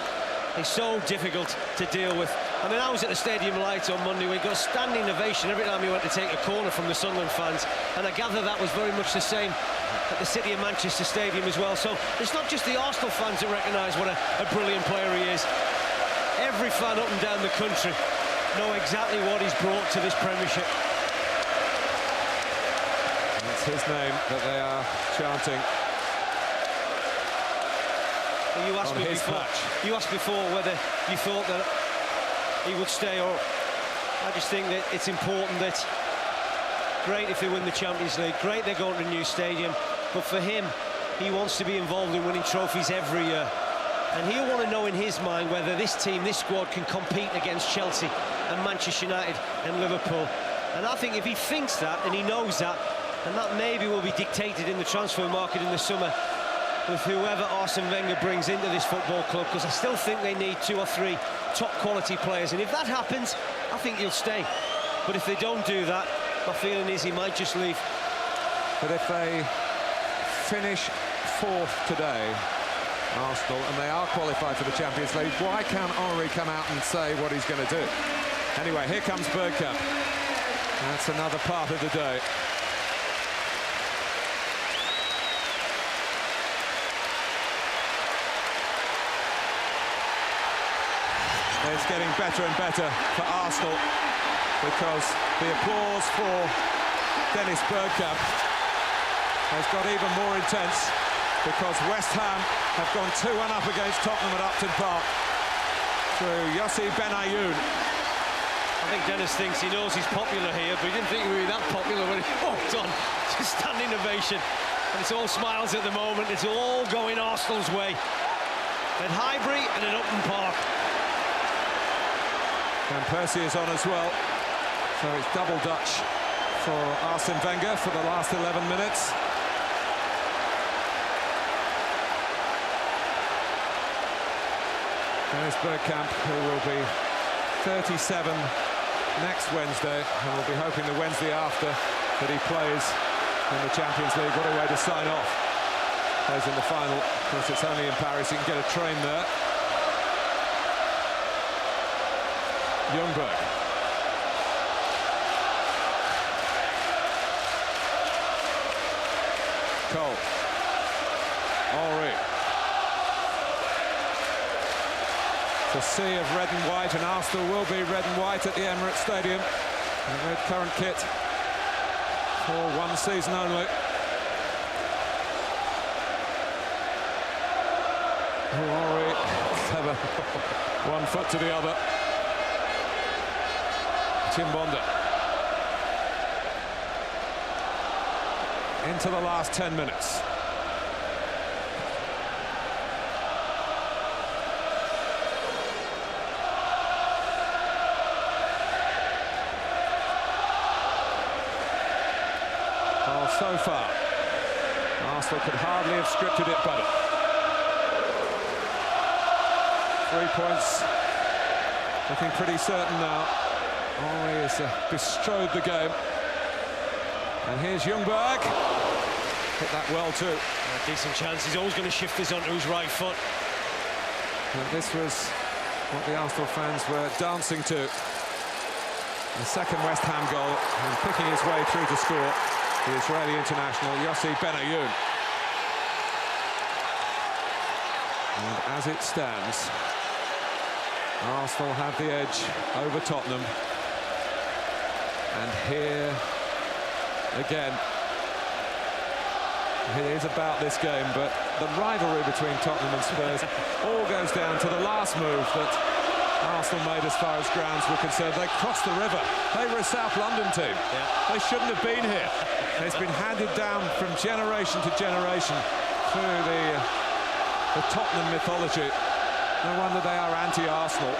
He's so difficult to deal with. I mean, I was at the Stadium Lights on Monday. We got a standing ovation every time he went to take a corner from the Sunderland fans, and I gather that was very much the same at the City of Manchester Stadium as well. So it's not just the Arsenal fans that recognise what a brilliant player he is. Every fan up and down the country know exactly what he's brought to this Premiership. It's his name that they are chanting. You asked me before whether you thought that he would stay, or I just think that it's important that, great if they win the Champions League, great they're going to a new stadium, but for him, he wants to be involved in winning trophies every year. And he'll want to know in his mind whether this team, this squad, can compete against Chelsea and Manchester United and Liverpool. And I think if he thinks that and he knows that, and that maybe will be dictated in the transfer market in the summer with whoever Arsene Wenger brings into this football club, because I still think they need 2 or 3 top quality players, and if that happens, I think he'll stay. But if they don't do that, my feeling is he might just leave. But if they finish 4th today, Arsenal, and they are qualified for the Champions League, why can't Henry come out and say what he's going to do? Anyway, here comes Bergkamp. That's another part of the day. It's getting better and better for Arsenal, because the applause for Dennis Bergkamp has got even more intense, because West Ham have gone 2-1 up against Tottenham at Upton Park through Yossi Benayoun. I think Dennis thinks he knows he's popular here, but he didn't think he would be that popular when he walked on. Just standing ovation. And it's all smiles at the moment. It's all going Arsenal's way. At Highbury and at Upton Park. And Percy is on as well. So it's double Dutch for Arsene Wenger for the last 11 minutes. Dennis Bergkamp, who will be 37 next Wednesday, and we'll be hoping the Wednesday after that he plays in the Champions League. What a way to sign off. Plays in the final. Of course, it's only in Paris. You can get a train there. Ljungberg. Cole. Henry. It's a sea of red and white, and Arsenal will be red and white at the Emirates Stadium. In their current kit for one season only. Henry, clever. One foot to the other. Chimbonda. Into the last 10 minutes. so far. Arsenal could hardly have scripted it better. 3 points looking pretty certain now. Henry has bestrode the game. And here's Ljungberg. Hit that well too. A decent chance. He's always going to shift this onto his right foot. And this was what the Arsenal fans were dancing to. The second West Ham goal, and picking his way through to score, the Israeli international Yossi Benayoun. And as it stands, Arsenal have the edge over Tottenham. And here again, it is about this game, but the rivalry between Tottenham and Spurs all goes down to the last move that Arsenal made as far as grounds were concerned. They crossed the river. They were a South London team. Yeah. They shouldn't have been here. And it's been handed down from generation to generation through the Tottenham mythology. No wonder they are anti-Arsenal.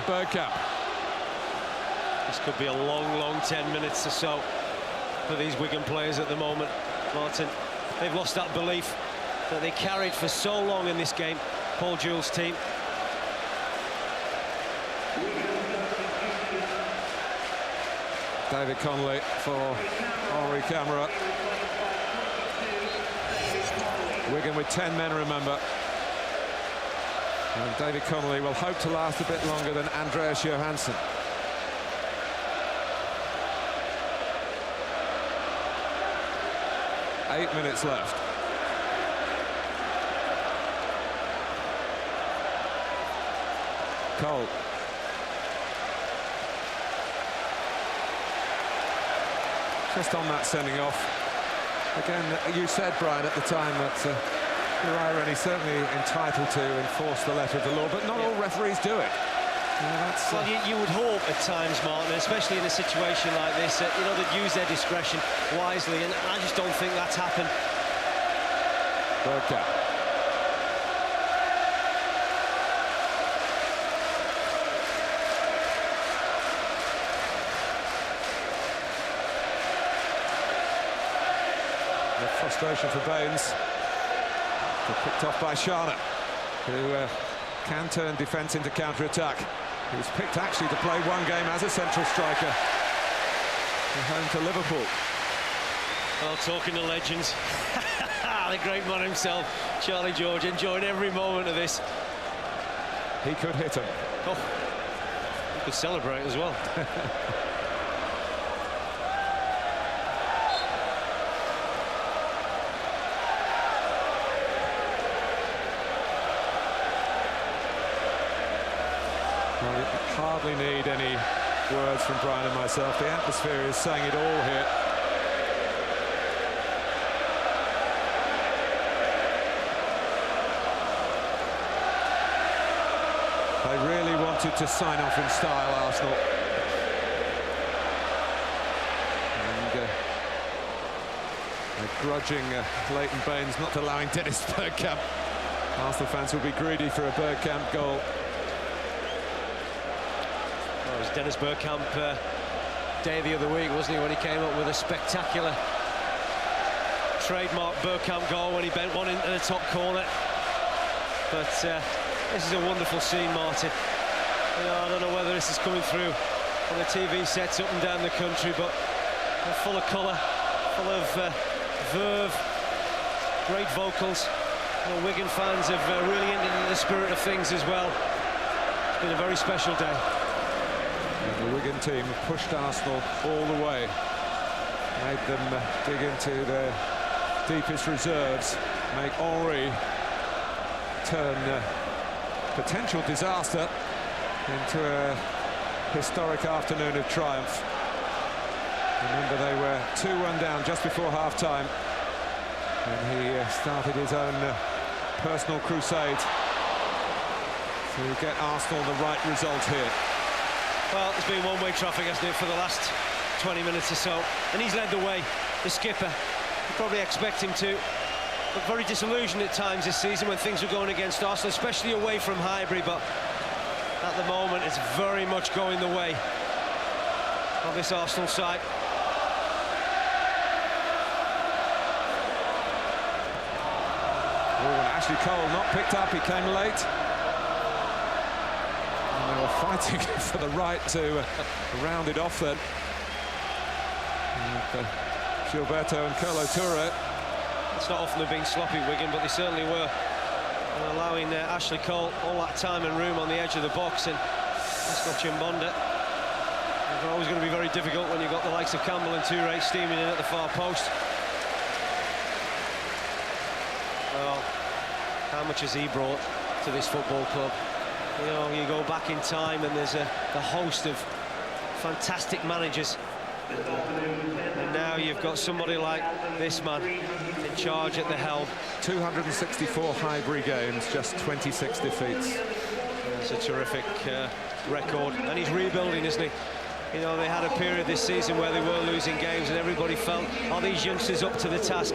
Bergkamp. This could be a long 10 minutes or so for these Wigan players at the moment, Martin. They've lost that belief that they carried for so long in this game, Paul Jewell's team. David Connolly for Henri Camara. Wigan with 10 men, remember. And David Connolly will hope to last a bit longer than Andreas Johansson. Eight minutes left. Cole. Just on that sending off. Again, you said, Brian, at the time that your irony certainly entitled to enforce the letter of the law, but not all referees do it. Well, you would hope at times, Martin, especially in a situation like this, you know, they'd use their discretion wisely, and I just don't think that's happened. Bergkamp. The frustration for Baines. Picked off by Shana, who can turn defence into counter-attack. He was picked actually to play one game as a central striker. Home to Liverpool. Well, talking to legends, the great man himself, Charlie George, enjoying every moment of this. He could hit him. Oh, he could celebrate as well. Well, you hardly need any words from Brian and myself. The atmosphere is saying it all here. They really wanted to sign off in style, Arsenal. And grudging Leighton Baines not allowing Dennis Bergkamp. Arsenal fans will be greedy for a Bergkamp goal. Well, it was Dennis Bergkamp day the other week, wasn't he, when he came up with a spectacular trademark Bergkamp goal when he bent one into the top corner. But this is a wonderful scene, Martin. You know, I don't know whether this is coming through on the TV sets up and down the country, but they're full of colour, full of verve, great vocals. You know, Wigan fans have really entered into the spirit of things as well. It's been a very special day. And the Wigan team have pushed Arsenal all the way, made them dig into their deepest reserves, make Henry turn potential disaster into a historic afternoon of triumph. Remember, they were 2-1 down just before half-time, and he started his own personal crusade to get Arsenal the right result here. Well, it's been one-way traffic, hasn't it, for the last 20 minutes or so, and he's led the way, the skipper. You probably expect him to. But very disillusioned at times this season when things were going against Arsenal, especially away from Highbury, but at the moment it's very much going the way of this Arsenal side. Oh, and Ashley Cole not picked up, he came late. And they were fighting for the right to round it off then. And, Gilberto and Carlo Toure. It's not often they've been sloppy, Wigan, but they certainly were. And allowing Ashley Cole all that time and room on the edge of the box, and Pascal Chimbonda. It's always going to be very difficult when you've got the likes of Campbell and Toure steaming in at the far post. Well, how much has he brought to this football club? You know, you go back in time and there's a host of fantastic managers. And now you've got somebody like this man in charge at the helm. 264 Highbury games, just 26 defeats. It's a terrific record, and he's rebuilding, isn't he? You know, they had a period this season where they were losing games and everybody felt, are these youngsters up to the task?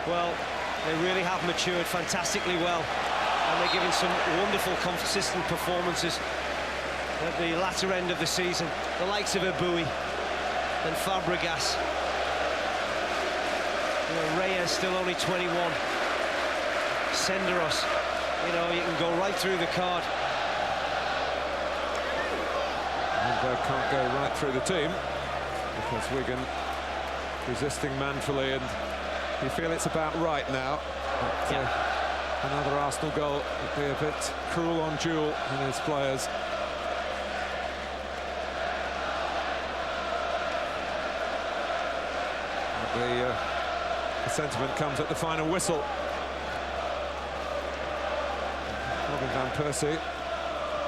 Well, they really have matured fantastically well, and they're giving some wonderful, consistent performances at the latter end of the season. The likes of Abui and Fabregas. You know, Reyes still only 21. Senderos, you know, you can go right through the card. And can't go right through the team because Wigan resisting manfully, and you feel it's about right now. But, another Arsenal goal would be a bit cruel on Jewell and his players. The sentiment comes at the final whistle. Robin van Persie,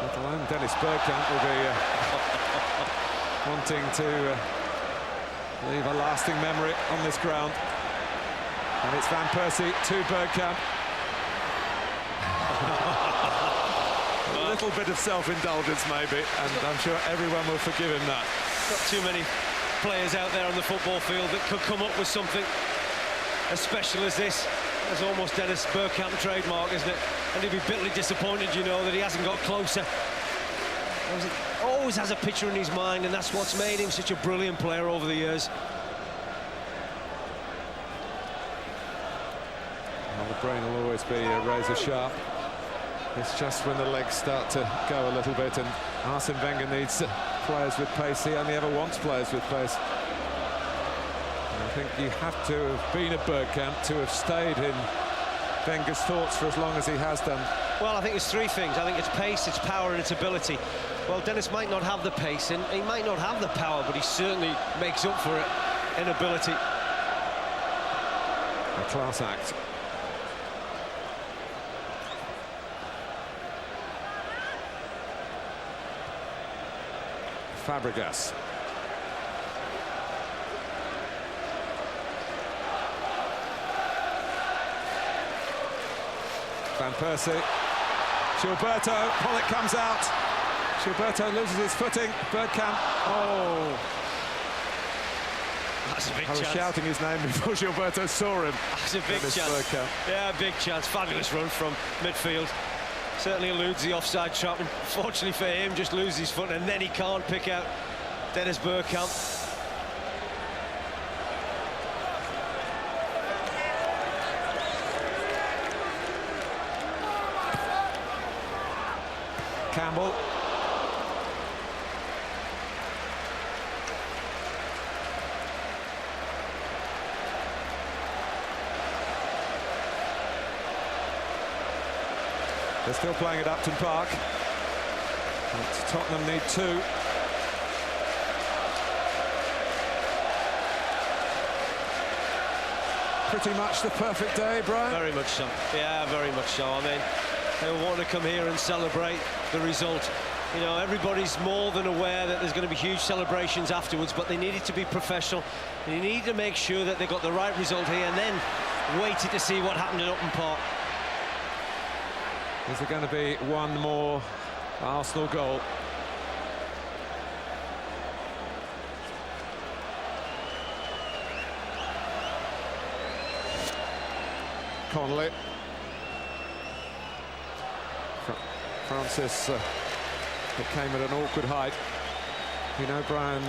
let alone Dennis Bergkamp, will be wanting to leave a lasting memory on this ground. And it's Van Persie to Bergkamp. A little bit of self-indulgence maybe, and I'm sure everyone will forgive him that. Not too many players out there on the football field that could come up with something as special as this. It's almost Dennis Bergkamp trademark, isn't it? And he'd be bitterly disappointed, you know, that he hasn't got closer. He always has a picture in his mind, and that's what's made him such a brilliant player over the years. Well, the brain will always be razor sharp. It's just when the legs start to go a little bit, and Arsene Wenger needs players with pace. He only ever wants players with pace. And I think you have to have been at Bergkamp to have stayed in Wenger's thoughts for as long as he has done. Well, I think it's three things. I think it's pace, it's power, and it's ability. Well, Dennis might not have the pace, and he might not have the power, but he certainly makes up for it in ability. A class act. Fabregas. Van Persie. Gilberto. Pollock comes out. Gilberto loses his footing. Bergkamp. Oh. That's a big I was chance. shouting his name before Gilberto saw him. That's a big Dennis chance. Bergkamp. Yeah, big chance. Fabulous run from midfield. Certainly eludes the offside trap, and fortunately for him, just loses his foot, and then he can't pick out Dennis Bergkamp. Campbell. They're still playing at Upton Park. But Tottenham need two. Pretty much the perfect day, Brian. Very much so. Yeah, very much so. I mean, they want to come here and celebrate the result. You know, everybody's more than aware that there's going to be huge celebrations afterwards, but they needed to be professional. They need to make sure that they got the right result here, and then waited to see what happened at Upton Park. Is there going to be one more Arsenal goal? Connolly. Francis, it came at an awkward height. You know, Brian,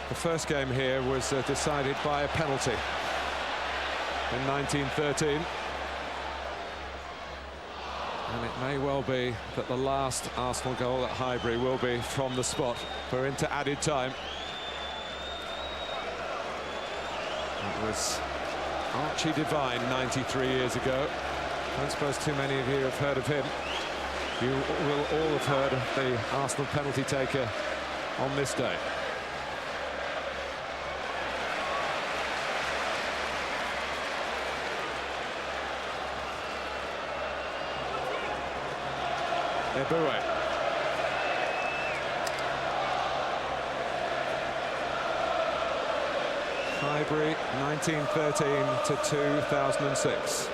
The first game here was decided by a penalty in 1913. And it may well be that the last Arsenal goal at Highbury will be from the spot. We're into added time. It was Archie Devine 93 years ago. I don't suppose too many of you have heard of him. You will all have heard of the Arsenal penalty taker on this day. Eboué. Highbury, 1913 to 2006.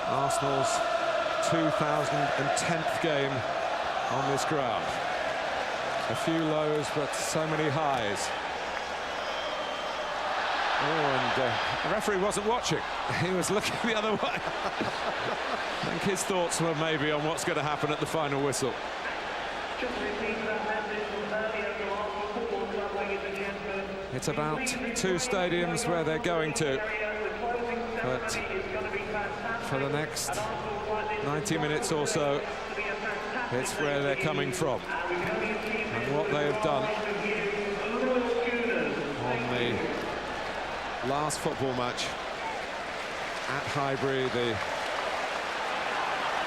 Arsenal's 2010th game on this ground. A few lows, but so many highs. Oh, and the referee wasn't watching. He was looking the other way. I think his thoughts were maybe on what's going to happen at the final whistle. It's about 2 stadiums where they're going to, but for the next 90 minutes or so, it's where they're coming from. And what they have done on the last football match at Highbury, the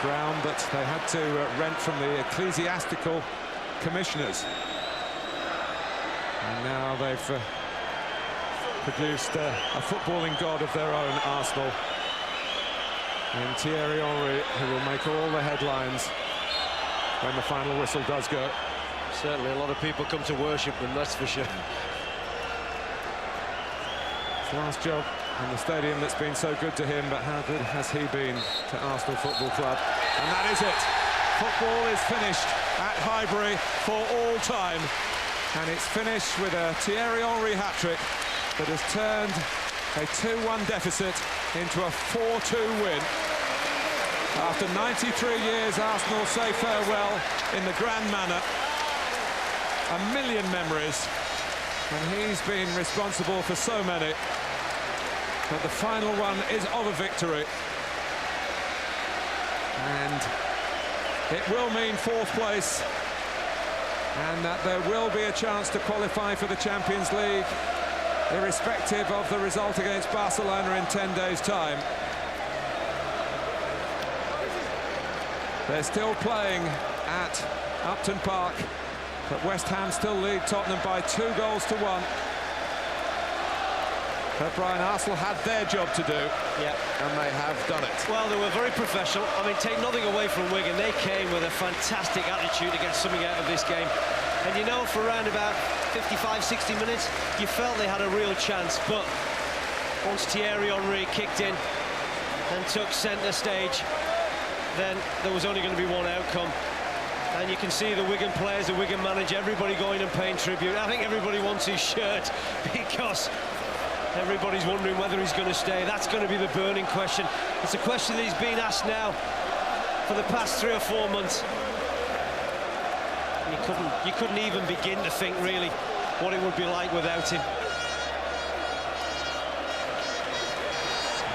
ground that they had to rent from the ecclesiastical commissioners. And now they've produced a footballing god of their own, Arsenal, and Thierry Henry, who will make all the headlines when the final whistle does go. Certainly a lot of people come to worship them, that's for sure. His last job in the stadium that's been so good to him, but how good has he been to Arsenal Football Club? And that is it. Football is finished at Highbury for all time. And it's finished with a Thierry Henry hat-trick that has turned a 2-1 deficit into a 4-2 win. After 93 years, Arsenal say farewell in the grand manner. A million memories, and he's been responsible for so many. But the final one is of a victory. And it will mean 4th place, and that there will be a chance to qualify for the Champions League, irrespective of the result against Barcelona in 10 days' time. They're still playing at Upton Park, but West Ham still lead Tottenham by 2 goals to 1. But Brian, Arsenal had their job to do, and they have done it. Well, they were very professional. I mean, take nothing away from Wigan. They came with a fantastic attitude to get something out of this game. And you know, for around about 55, 60 minutes, you felt they had a real chance. But once Thierry Henry kicked in and took centre stage, then there was only going to be one outcome. And you can see the Wigan players, the Wigan manager, everybody going and paying tribute. I think everybody wants his shirt because everybody's wondering whether he's going to stay. That's going to be the burning question. It's a question that he's been asked now for the past 3 or 4 months. You couldn't even begin to think really what it would be like without him.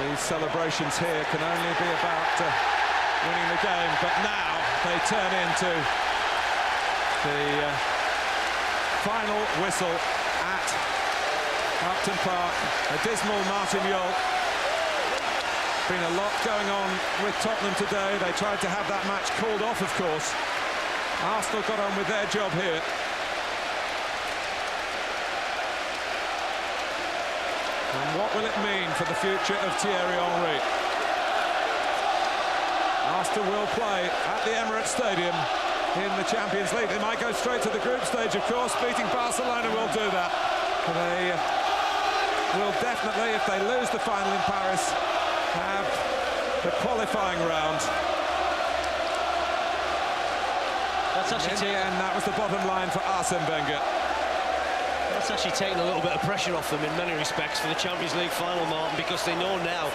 These celebrations here can only be about winning the game, but now they turn into the final whistle at Upton Park. A dismal Martin Jol. Been a lot going on with Tottenham today. They tried to have that match called off, of course. Arsenal got on with their job here. And what will it mean for the future of Thierry Henry? Arsenal will play at the Emirates Stadium in the Champions League. They might go straight to the group stage, of course. Beating Barcelona will do that. They will definitely, if they lose the final in Paris, have the qualifying round. That's actually in the end, that was the bottom line for Arsene Wenger. That's actually taken a little bit of pressure off them in many respects for the Champions League final, Martin, because they know now,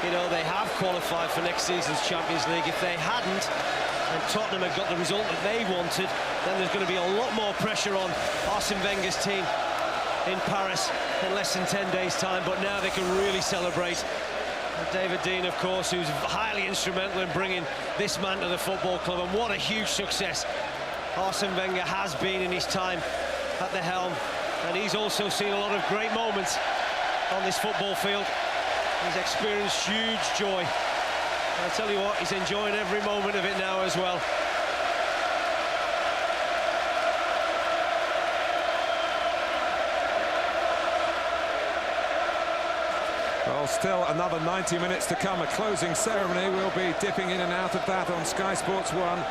you know, they have qualified for next season's Champions League. If they hadn't, and Tottenham had got the result that they wanted, then there's going to be a lot more pressure on Arsene Wenger's team. in Paris in less than 10 days' time, but now they can really celebrate. And David Dein, of course, who's highly instrumental in bringing this man to the football club, and what a huge success Arsene Wenger has been in his time at the helm. And he's also seen a lot of great moments on this football field. He's experienced huge joy. And I tell you what, he's enjoying every moment of it now as well. Well, still another 90 minutes to come. A closing ceremony. We'll be dipping in and out of that on Sky Sports 1.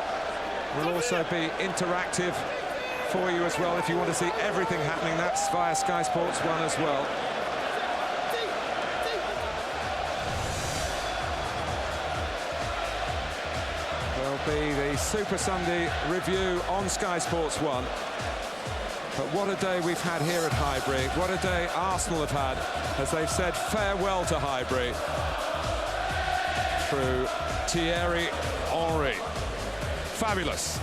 We'll also be interactive for you as well if you want to see everything happening. That's via Sky Sports 1 as well. There'll be the Super Sunday review on Sky Sports 1. But what a day we've had here at Highbury. What a day Arsenal have had as they've said farewell to Highbury through Thierry Henry. Fabulous.